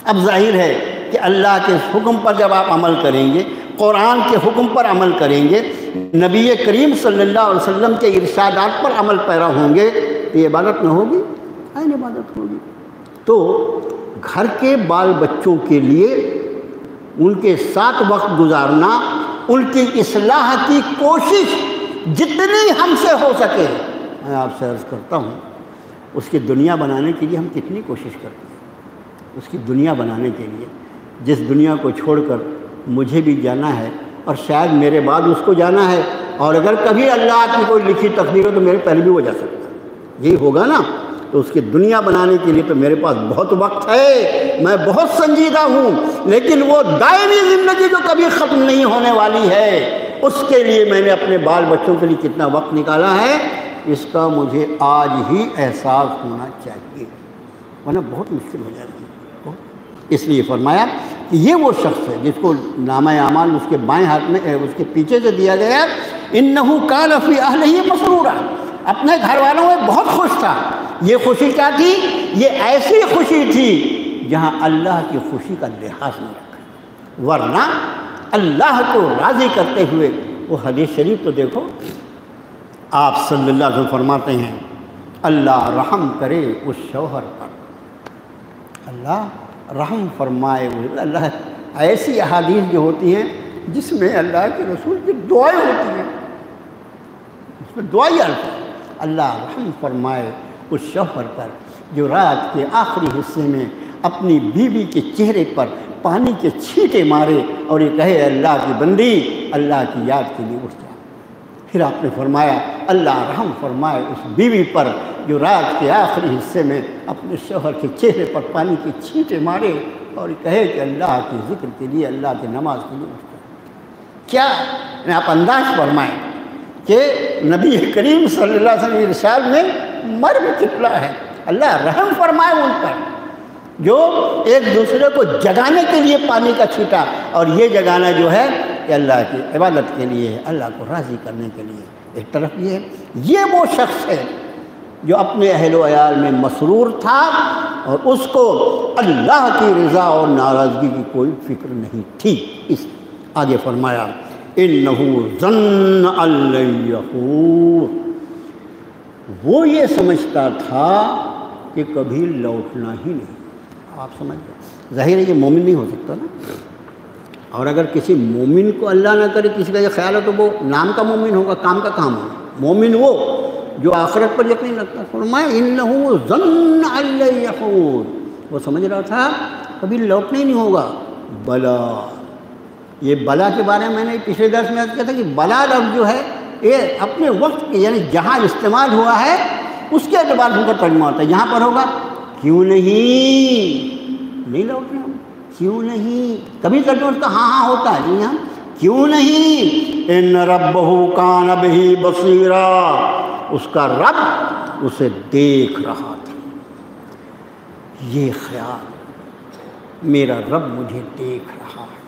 اب ظاہر ہے کہ اللہ کے حکم پر جب آپ عمل کریں گے، قرآن کے حکم پر عمل کریں گے، نبی کریم صلی اللہ علیہ وسلم کے ارشادات پر عمل پیرا ہوں گے تو یہ عبادت نہ ہوگی، عین عبادت ہوگی۔ تو گھر کے بال بچوں کے لیے ان کے ساتھ وقت گزارنا، ان کی اصلاح کی کوشش جتنی ہم سے ہو سکے، میں آپ سے عرض کرتا ہوں اس کی دنیا بنانے کے لیے ہم کتنی کوشش کرتے ہیں، اس کی دنیا بنانے کے لیے۔ جس دنیا کو چھوڑ کر مجھے بھی جانا ہے اور شاید میرے بعد اس کو جانا ہے، اور اگر کبھی اللہ کی کوئی لکھی تقدیر ہو تو میرے پہلے بھی وہ جا سکتا ہے، یہی ہوگا نا۔ تو اس کی دنیا بنانے کے لیے تو میرے پاس بہت وقت ہے، میں بہت سنجیدہ ہوں، لیکن وہ دائمی زندگی جو کبھی ختم نہیں ہونے والی ہے، اس کے لیے میں نے اپنے بال بچوں کے لیے کتنا وقت نکالا ہے، اس کا مجھے آج ہی احساس ہونا چاہیے، ورنہ بہت مشکل ہو جائے گی۔ اس لیے فرمایا کہ یہ وہ شخص ہے جس کو نامہ اعمال اس کے بائیں ہاتھ میں، اس کے پیچھے سے دیا گیا، انہ کان فی اہلہ مسرورا، اپنے گھر والوں میں بہت خوش تھا۔ یہ خوشی کیا تھی؟ یہ ایسی خوشی تھی جہاں اللہ کی خوشی کا لحاظ نہیں رکھا، ورنہ اللہ کو راضی کرتے ہوئے وہ حدیث شریف تو دیکھو، آپ صلی اللہ علیہ وسلم فرماتے ہیں اللہ رحم کرے اس شوہر پر، اللہ رحم فرمائے۔ اللہ ایسی احادیث جو ہوتی ہیں جس میں اللہ کے رسول کی دعائیں ہوتی ہیں، اس میں دعائیں الفاظ، اللہ رحم فرمائے اس شوہر پر جو رات کے آخری حصے میں اپنی بیوی کے چہرے پر پانی کے چھینٹے مارے اور یہ کہے اللہ کی بندی اللہ کی یاد کے لیے اٹھ جا۔ پھر آپ نے فرمایا اللہ رحم فرمائے اس بیوی پر جو رات کے آخری حصے میں اپنے شوہر کے چہرے پر پانی کے چھینٹے مارے اور یہ کہے کہ اللہ کے ذکر کے لیے، اللہ کی نماز کے لیے اٹھ جا۔ کیا آپ انداز فرمائیں کہ نبی کریم صلی اللہ علیہ وسلم ارشاد میں مرد کتنا ہے، اللہ رحم فرمائے ان پر جو ایک دوسرے کو جگانے کے لیے پانی کا چھینٹا، اور یہ جگانا جو ہے کہ اللہ کی عبادت کے لیے، اللہ کو راضی کرنے کے لیے۔ ایک طرف یہ وہ شخص ہے جو اپنے اہل و عیال میں مسرور تھا اور اس کو اللہ کی رضا اور ناراضگی کی کوئی فکر نہیں تھی۔ اس آگے فرمایا انہ ظن ان لن یحور، وہ یہ سمجھتا تھا کہ کبھی لوٹنا ہی نہیں۔ آپ سمجھ گئے، ظاہر ہے یہ مومن نہیں ہو سکتا نا، اور اگر کسی مومن کو اللہ نہ کرے کسی کا یہ خیال ہے تو وہ نام کا مومن ہوگا، کام کا کام ہوگا۔ مومن وہ جو آخرت پر یقین رکھتا ہے۔ فرمایا انہ ظن ان لن یحور، وہ سمجھ رہا تھا کبھی لوٹنا ہی نہیں ہوگا۔ بلا، یہ بلا کے بارے میں نے پچھلے درس میں کہا تھا کہ بلا لفظ جو ہے یہ اپنے وقت کے یعنی جہاں استعمال ہوا ہے اس کے اعتبار سے ترجمہ ہوتا ہے۔ یہاں پر ہوگا کیوں نہیں لوٹنا، کیوں نہیں، کبھی ترجمہ ہوتا ہاں ہوتا ہے، نہیں ہاں کیوں نہیں، ان ربہ کان بہ بصیرا، اس کا رب اسے دیکھ رہا تھا۔ یہ خیال میرا رب مجھے دیکھ رہا ہے،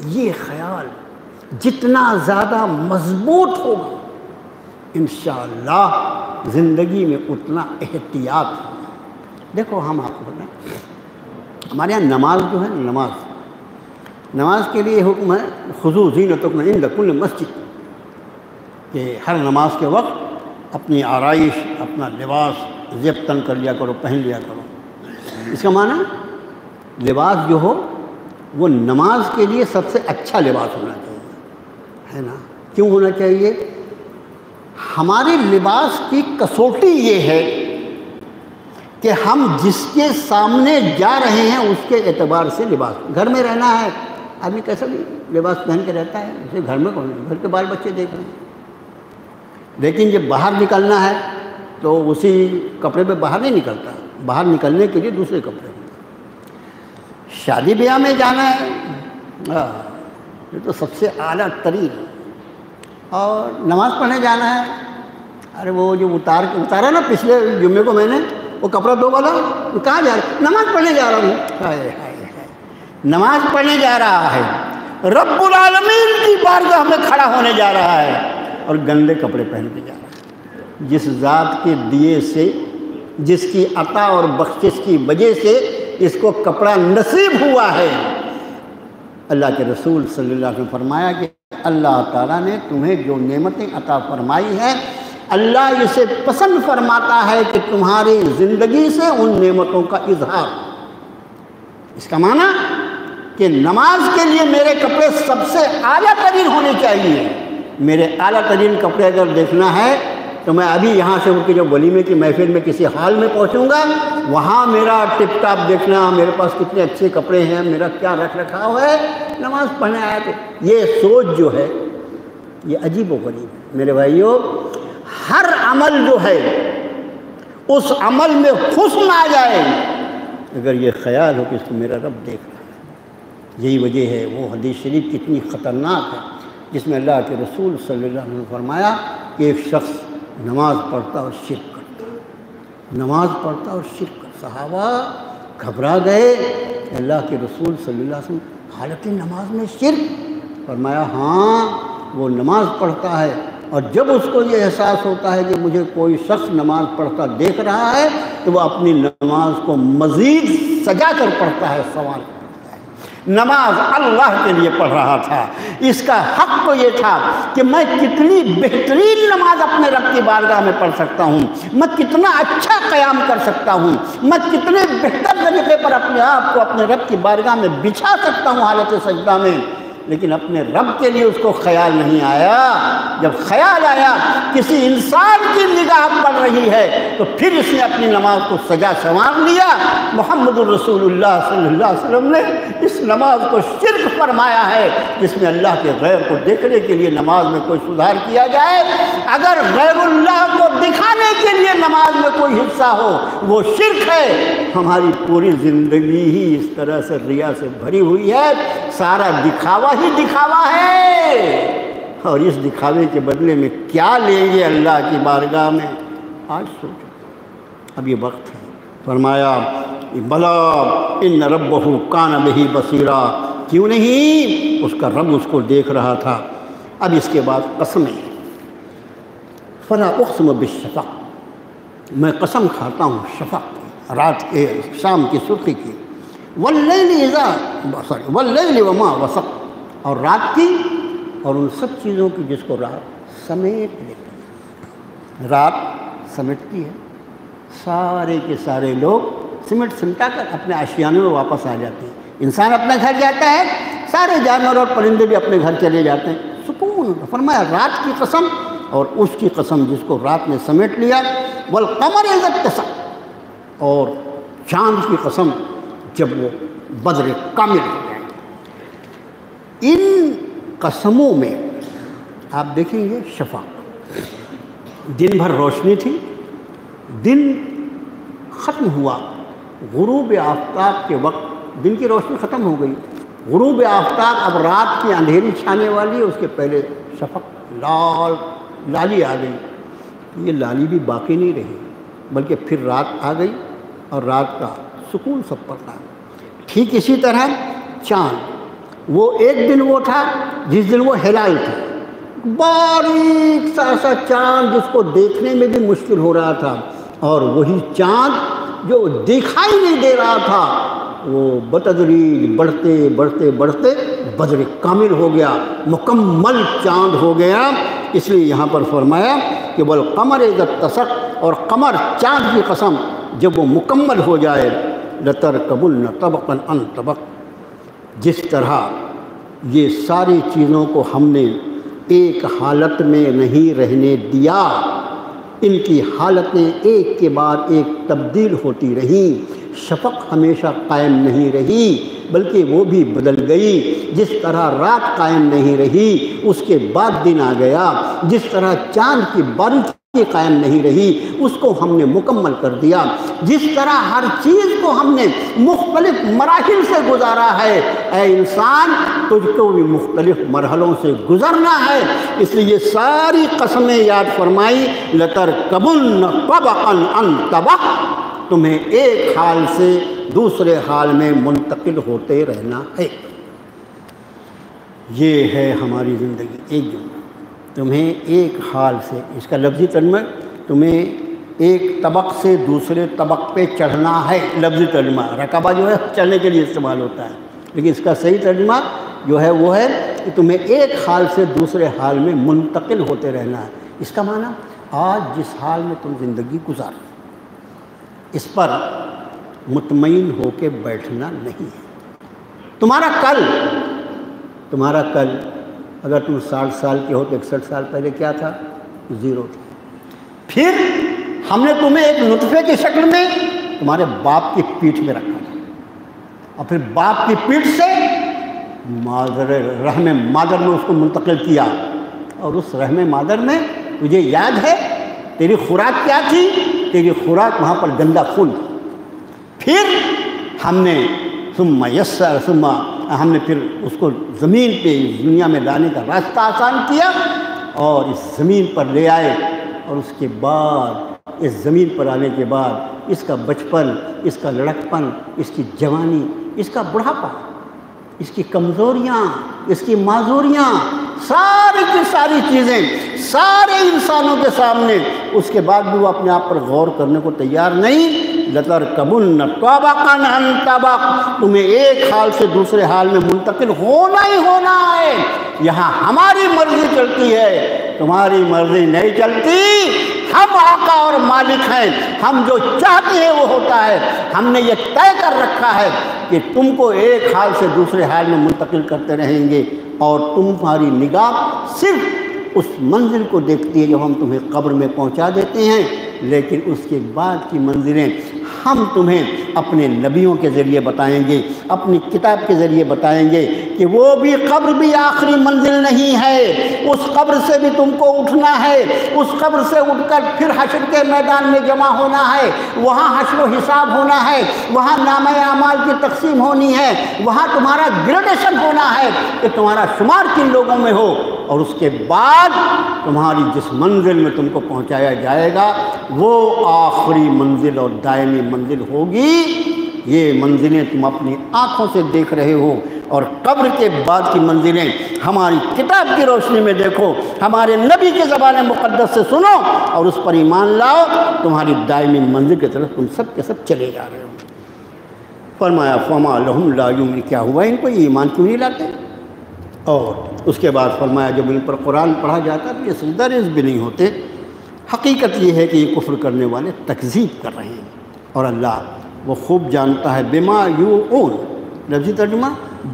یہ خیال جتنا زیادہ مضبوط ہوگا انشاءاللہ زندگی میں اتنا احتیاط ہوگا۔ دیکھو ہم آپ کو بتائیں، ہمارے یہاں نماز جو ہے، نماز کے لیے حکم ہے خضوع زینتکم عند کل مسجد، کہ ہر نماز کے وقت اپنی آرائش، اپنا لباس زیب تن کر لیا کرو، پہن لیا کرو۔ اس کا معنی لباس جو ہو وہ نماز کے لیے سب سے اچھا لباس ہونا چاہیے، ہے نا؟ کیوں ہونا چاہیے؟ ہمارے لباس کی کسوٹی یہ ہے کہ ہم جس کے سامنے جا رہے ہیں اس کے اعتبار سے لباس، گھر میں رہنا ہے آدمی کیسا بھی لباس پہن کے رہتا ہے، اسے گھر میں کون، گھر کے بال بچے دیکھ رہے ہیں، لیکن جب باہر نکلنا ہے تو اسی کپڑے پہ باہر نہیں نکلتا، باہر نکلنے کے لیے دوسرے کپڑے میں۔ شادی بیاہ میں جانا ہے، یہ تو سب سے اعلیٰ ترین، اور نماز پڑھنے جانا ہے، ارے وہ جو اتارا نا پچھلے جمعے کو میں نے، وہ کپڑا دو والا، کہاں جا رہا ہے؟ نماز پڑھنے جا رہا ہوں۔ ہائے ہائے ہائے، نماز پڑھنے جا رہا ہے، رب العالمین کی بارگاہ میں کھڑا ہونے جا رہا ہے، اور گندے کپڑے پہن کے جا رہا ہے۔ جس ذات کے دیے سے، جس کی عطا اور بخشش کی وجہ سے اس کو کپڑا نصیب ہوا ہے، اللہ کے رسول صلی اللہ علیہ وسلم فرمایا کہ اللہ تعالیٰ نے تمہیں جو نعمتیں عطا فرمائی ہیں، اللہ اسے پسند فرماتا ہے کہ تمہاری زندگی سے ان نعمتوں کا اظہار۔ اس کا معنی کہ نماز کے لیے میرے کپڑے سب سے اعلیٰ ترین ہونے چاہیے۔ میرے اعلیٰ ترین کپڑے اگر دیکھنا ہے تو میں ابھی یہاں سے اٹھ کے جو ولیمے کی محفل میں کسی ہال میں پہنچوں گا، وہاں میرا ٹپ ٹاپ دیکھنا، میرے پاس کتنے اچھے کپڑے ہیں، میرا کیا رکھ رکھاؤ ہے، نماز پڑھنے آیا تھے۔ یہ سوچ جو ہے یہ عجیب و غریب ہے میرے بھائیوں۔ ہر عمل جو ہے اس عمل میں حسن آ جائے اگر یہ خیال ہو کہ اس کو میرا رب دیکھ رہا ہے۔ یہی وجہ ہے وہ حدیث شریف کتنی خطرناک ہے جس میں اللہ کے رسول صلی اللہ علیہ وسلم نے فرمایا کہ ایک شخص نماز پڑھتا اور شرک کرتا، نماز پڑھتا اور شرک کرتا۔ صحابہ گھبرا گئے، اللہ کے رسول صلی اللہ علیہ وسلم حالت نماز میں شرک؟ فرمایا ہاں، وہ نماز پڑھتا ہے اور جب اس کو یہ احساس ہوتا ہے کہ مجھے کوئی شخص نماز پڑھتا دیکھ رہا ہے تو وہ اپنی نماز کو مزید سجا کر پڑھتا ہے، سوال کرتا ہے۔ نماز اللہ کے لیے پڑھ رہا تھا، اس کا حق تو یہ تھا کہ میں کتنی بہترین نماز اپنے رب کی بارگاہ میں پڑھ سکتا ہوں، میں کتنا اچھا قیام کر سکتا ہوں، میں کتنے بہتر طریقے پر اپنے آپ کو اپنے رب کی بارگاہ میں بچھا سکتا ہوں حالت سجدہ میں، لیکن اپنے رب کے لیے اس کو خیال نہیں آیا۔ جب خیال آیا کسی انسان کی نگاہ پڑ رہی ہے تو پھر اس نے اپنی نماز کو سجا سنوار لیا۔ محمد الرسول اللہ صلی اللہ علیہ وسلم نے اس نماز کو شرک فرمایا ہے جس میں اللہ کے غیر کو دیکھنے کے لیے نماز میں کوئی سدھار کیا جائے۔ اگر غیر اللہ کو دکھانے کے لیے نماز میں کوئی حصہ ہو وہ شرک ہے۔ ہماری پوری زندگی ہی اس طرح سے ریا سے بھری ہوئی ہے، سارا دکھاوا ہی دکھاوا ہے، اور اس دکھاوے کے بدلے میں کیا لیں گے اللہ کی بارگاہ میں؟ آج سوچو، اب یہ وقت ہے۔ فرمایا بلا ان ربہ کان بہ بصیرا، کیوں نہیں، اس کا رب اس کو دیکھ رہا تھا۔ اب اس کے بعد قسمیں، فلا اقسم بالشفق، میں قسم کھاتا ہوں شفق، رات کے شام کی سرخی کی، واللیل وما وسق، اور رات کی اور ان سب چیزوں کی جس کو رات سمیٹ لیتی ہے۔ رات سمیٹتی ہے، سارے کے سارے لوگ سمٹا کر اپنے آشیانے میں واپس آ جاتے ہیں۔ انسان اپنے گھر جاتا ہے، سارے جانور اور پرندے بھی اپنے گھر چلے جاتے ہیں، سکون۔ فرمایا رات کی قسم اور اس کی قسم جس کو رات نے سمیٹ لیا، والقمر اذا اتسق، اور چاند کی قسم جب وہ بدر کامل ہو جائے۔ ان قسموں میں آپ دیکھیں گے شفق، دن بھر روشنی تھی، دن ختم ہوا، غروب آفتاب کے وقت دن کی روشنی ختم ہو گئی، غروب آفتاب اب رات کی اندھیری چھانے والی ہے، اس کے پہلے شفق لالی آ گئی۔ یہ لالی بھی باقی نہیں رہی بلکہ پھر رات آ گئی اور رات کا سکون سب پر تھا۔ ٹھیک اسی طرح چاند، وہ ایک دن وہ تھا جس دن وہ ہلال تھا، باریک سا چاند جس کو دیکھنے میں بھی مشکل ہو رہا تھا، اور وہی چاند جو دکھائی نہیں دے رہا تھا وہ بتدریج بڑھتے بڑھتے بڑھتے بدر کامل ہو گیا، مکمل چاند ہو گیا۔ اس لیے یہاں پر فرمایا کہ والقمر اذا اتسق، اور قمر چاند کی قسم جب وہ مکمل ہو جائے، لترکبن طبقا عن طبق، جس طرح یہ ساری چیزوں کو ہم نے ایک حالت میں نہیں رہنے دیا، ان کی حالتیں ایک کے بعد ایک تبدیل ہوتی رہیں، شفق ہمیشہ قائم نہیں رہی بلکہ وہ بھی بدل گئی۔ جس طرح رات قائم نہیں رہی اس کے بعد دن آ گیا، جس طرح چاند کی باریکی قائم نہیں رہی اس کو ہم نے مکمل کر دیا، جس طرح ہر چیز کو ہم نے مختلف مراحل سے گزارا ہے، اے انسان تجھ کو بھی مختلف مرحلوں سے گزرنا ہے۔ اس لیے ساری قسمیں یاد فرمائی، لَتَرْكَبُنَّ طَبَقًا عَنْ طَبَقٍ، تمہیں ایک حال سے دوسرے حال میں منتقل ہوتے رہنا ہے۔ یہ ہے ہماری زندگی، ایک جملہ، تمہیں ایک حال سے، اس کا لفظی ترجمہ تمہیں ایک طبق سے دوسرے طبق پہ چڑھنا ہے۔ لفظی ترجمہ رکبہ جو ہے چڑھنے کے لیے استعمال ہوتا ہے، لیکن اس کا صحیح ترجمہ جو ہے وہ ہے کہ تمہیں ایک حال سے دوسرے حال میں منتقل ہوتے رہنا ہے۔ اس کا معنی آج جس حال میں تم زندگی گزار اس پر مطمئن ہو کے بیٹھنا نہیں ہے۔ تمہارا کل اگر تم 60 سال کے ہو تو 61 سال پہلے کیا تھا؟ زیرو تھا۔ پھر ہم نے تمہیں ایک نطفے کی شکل میں تمہارے باپ کی پیٹھ میں رکھا تھا، اور پھر باپ کی پیٹھ سے رحم مادر میں اس کو منتقل کیا، اور اس رحم مادر میں تجھے یاد ہے تیری خوراک کیا تھی؟ تیری خوراک وہاں پر گندا خون تھا۔ پھر ہم نے ہم نے پھر اس کو زمین پہ اس دنیا میں لانے کا راستہ آسان کیا اور اس زمین پر لے آئے، اور اس کے بعد اس زمین پر آنے کے بعد اس کا بچپن، اس کا لڑکپن، اس کی جوانی، اس کا بڑھاپا، اس کی کمزوریاں، اس کی معذوریاں، ساری کی ساری چیزیں سارے انسانوں کے سامنے، اس کے بعد بھی وہ اپنے آپ پر غور کرنے کو تیار نہیں۔ لَتَرْكَبُنَّ طَبَقًا عَنْ طَبَقٍ، تمہیں ایک حال سے دوسرے حال میں منتقل ہونا ہی ہونا ہے۔ یہاں ہماری مرضی چلتی ہے، تمہاری مرضی نہیں چلتی۔ ہم آقا اور مالک ہیں، ہم جو چاہتے ہیں وہ ہوتا ہے۔ ہم نے یہ طے کر رکھا ہے کہ تم کو ایک حال سے دوسرے حال میں منتقل کرتے رہیں گے، اور تمہاری نگاہ صرف اس منزل کو دیکھتی ہے جو ہم تمہیں قبر میں پہنچا دیتے ہیں، لیکن اس کے بعد کی منزلیں ہم تمہیں اپنے نبیوں کے ذریعے بتائیں گے، اپنی کتاب کے ذریعے بتائیں گے کہ وہ بھی قبر بھی آخری منزل نہیں ہے۔ اس قبر سے بھی تم کو اٹھنا ہے، اس قبر سے اٹھ کر پھر حشر کے میدان میں جمع ہونا ہے، وہاں حشر و حساب ہونا ہے، وہاں نامہ اعمال کی تقسیم ہونی ہے، وہاں تمہارا گریڈیشن ہونا ہے کہ تمہارا شمار کن لوگوں میں ہو، اور اس کے بعد تمہاری جس منزل میں تم کو پہنچایا جائے گا وہ آخری منزل اور دائمی منزل ہوگی۔ یہ منزلیں تم اپنی آنکھوں سے دیکھ رہے ہو، اور قبر کے بعد کی منزلیں ہماری کتاب کی روشنی میں دیکھو، ہمارے نبی کی زبان مقدس سے سنو اور اس پر ایمان لاؤ، تمہاری دائمی منزل کی طرف تم سب کے سب چلے جا رہے ہو۔ فرمایا فما لہم لا یؤمنون، کیا ہوا ان کو یہ ایمان کیوں نہیں لاتے؟ اور اس کے بعد فرمایا جب ان پر قرآن پڑھا جاتا تو یہ سجدہ ریز بھی نہیں ہوتے۔ حقیقت یہ ہے کہ یہ کفر کرنے والے تکذیب کر رہے ہیں، اور اللہ وہ خوب جانتا ہے بما یوعون، لفظی ترجمہ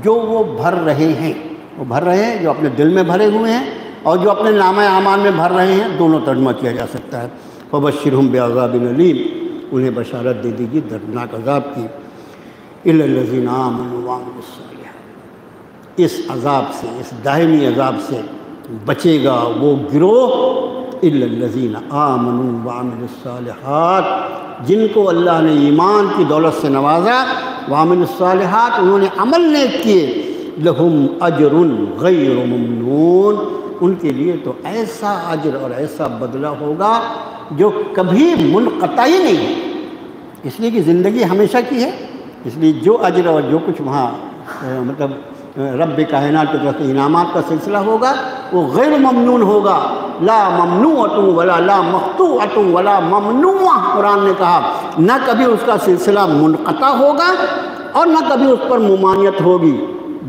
جو وہ بھر رہے ہیں، وہ بھر رہے ہیں جو اپنے دل میں بھرے ہوئے ہیں اور جو اپنے نامہ اعمال میں بھر رہے ہیں، دونوں ترجمہ کیا جا سکتا ہے۔ فبشرہم بعذاب علیم، انہیں بشارت دے دیجیے دردناک عذاب کی۔ الا الذین آمنوا وعملوا الصالحات، اس عذاب سے، اس دائمی عذاب سے بچے گا وہ گروہ الا الذین آمنوا وعملوا الصالحات، جن کو اللہ نے ایمان کی دولت سے نوازا، وعملوا الصالحات، انہوں نے عمل نیک کیے، لہم اجر غیر ممنون، ان کے لیے تو ایسا اجر اور ایسا بدلہ ہوگا جو کبھی منقطع ہی نہیں ہے، اس لیے کہ زندگی ہمیشہ کی ہے، اس لیے جو اجر اور جو کچھ وہاں مطلب رب کائنات کی طرف سے انعامات کا سلسلہ ہوگا وہ غیر ممنون ہوگا، لا ممنوعۃ ولا لا مقطوعۃ ولا ممنوعہ، قرآن نے کہا نہ کبھی اس کا سلسلہ منقطع ہوگا اور نہ کبھی اس پر ممانعت ہوگی۔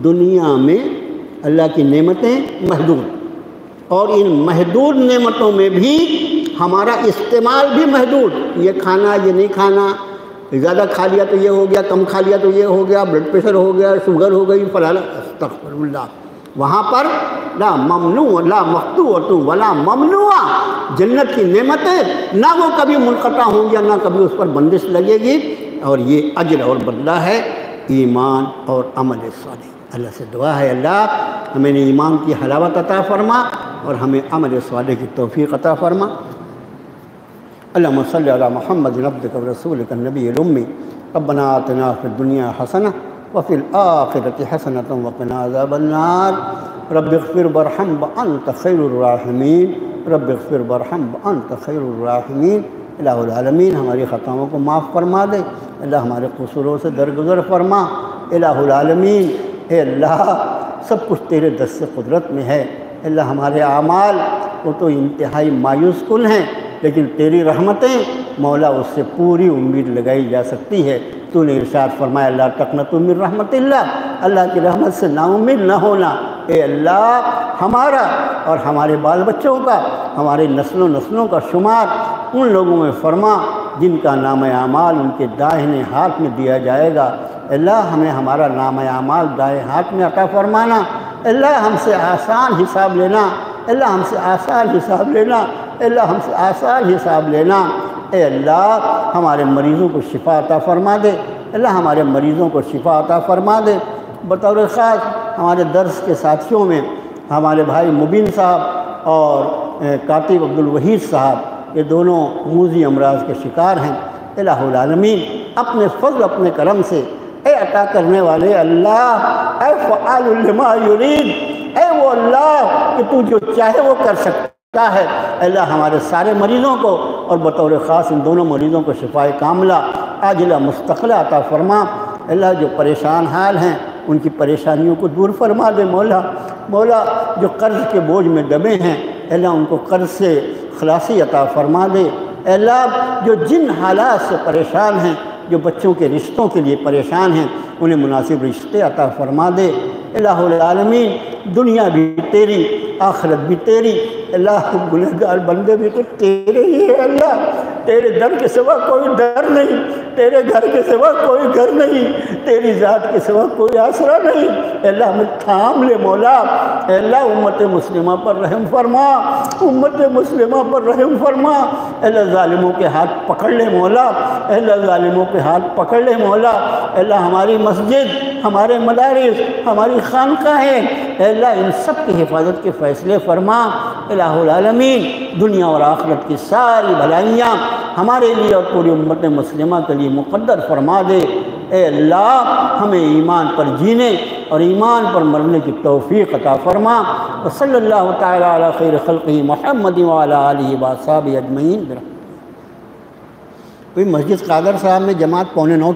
دنیا میں اللہ کی نعمتیں محدود، اور ان محدود نعمتوں میں بھی ہمارا استعمال بھی محدود، یہ کھانا یہ نہیں کھانا، زیادہ کھا لیا تو یہ ہو گیا، کم کھا لیا تو یہ ہو گیا، بلڈ پریشر ہو گیا، شوگر ہو گئی، فلانا، استغفر اللہ۔ وہاں پر لا ممنوع لا مقطوعۃ ولا ممنوعہ، جنت کی نعمتیں نہ وہ کبھی منقطع ہوں گی نہ کبھی اس پر بندش لگے گی، اور یہ اجر اور بدلہ ہے ایمان اور عمل صالح۔ اللہ سے دعا ہے اللہ ہمیں ایمان کی حلاوت عطا فرما اور ہمیں عمل صالح کی توفیق عطا فرما۔ اللہم صلی علی محمد عبدک و رسولک النبی الأمی ربنا آتنا فی الدنیا حسنہ وفی الآخرۃ حسنۃ وقنا عذاب النار رب اغفر وارحم وانت خیر الراحمین رب اغفر وارحم وانت خیر الراحمین۔ الہ العالمین ہماری خطاؤں کو معاف فرما دے، اللہ ہمارے قصوروں سے درگزر فرما۔ الہ العالمین اے اللہ سب کچھ تیرے دست قدرت میں ہے، اللہ ہمارے اعمال وہ تو انتہائی مایوس کن ہیں، لیکن تیری رحمتیں مولا اس سے پوری امید لگائی جا سکتی ہے۔ تو نے ارشاد فرمایا اللہ تقنطوا من رحمت اللہ کی رحمت سے نا امید نہ ہونا۔ اے اللہ ہمارا اور ہمارے بال بچوں کا، ہمارے نسلوں کا شمار ان لوگوں میں فرما جن کا نام اعمال ان کے دائیں ہاتھ میں دیا جائے گا۔ اللہ ہمیں ہمارا نام اعمال دائیں ہاتھ میں عطا فرمانا، اللہ ہم سے آسان حساب لینا، اللہ ہم سے آسان حساب لینا، اللہ ہم سے آسان حساب لینا۔ اے اللہ ہمارے مریضوں کو شفا عطا فرما دے، اللہ ہمارے مریضوں کو شفا عطا فرما دے۔ بطور خاص ہمارے درس کے ساتھیوں میں ہمارے بھائی مبین صاحب اور کاتب عبدالوحید صاحب، یہ دونوں موذی امراض کے شکار ہیں۔ الہ العالمین اپنے فضل اپنے کرم سے اے عطا کرنے والے اللہ، اے فعال لما یرید، اے وہ اللہ کہ تو جو چاہے وہ کر سکتا ہے، اللہ ہمارے سارے مریضوں کو اور بطور خاص ان دونوں مریضوں کو شفائے کاملہ عاجلہ مستقلہ عطا فرما۔ اللہ جو پریشان حال ہیں ان کی پریشانیوں کو دور فرما دے مولا جو قرض کے بوجھ میں دبے ہیں اللہ ان کو قرض سے خلاصی عطا فرما دے۔ اللہ جو جن حالات سے پریشان ہیں، جو بچوں کے رشتوں کے لیے پریشان ہیں، انہیں مناسب رشتے عطا فرما دے۔ الہ العالمین دنیا بھی تیری آخرت بھی تیری، اللہ گنہگار بندے بھی تو تیرے ہی ہے۔ اللہ تیرے در کے سوا کوئی در نہیں، تیرے گھر کے سوا کوئی گھر نہیں، تیری ذات کے سوا کوئی آسرا نہیں۔ اللہ ہمیں تھام لے مولا، اللہ امت مسلمہ پر رحم فرما، امت مسلمہ پر رحم فرما۔ اللہ ظالموں کے ہاتھ پکڑ لے مولا، اللہ ظالموں کے ہاتھ پکڑ لے مولا۔ اللہ ہماری مسجد، ہمارے مدارس، ہماری خانقاہیں، اللہ ان سب کی حفاظت کے فیصلے فرما۔ الہ العالمین دنیا اور آخرت کی ساری بھلائیاں ہمارے لیے اور پوری امت مسلمہ کے لیے مقدر فرما دے۔ اے اللہ ہمیں ایمان پر جینے اور ایمان پر مرنے کی توفیق عطا فرما۔ وصلی اللہ تعالی علی خیر خلقہ محمد وعلی آلہ واصحابہ اجمعین۔ کوئی مسجد قادر صاحب میں جماعت 8:45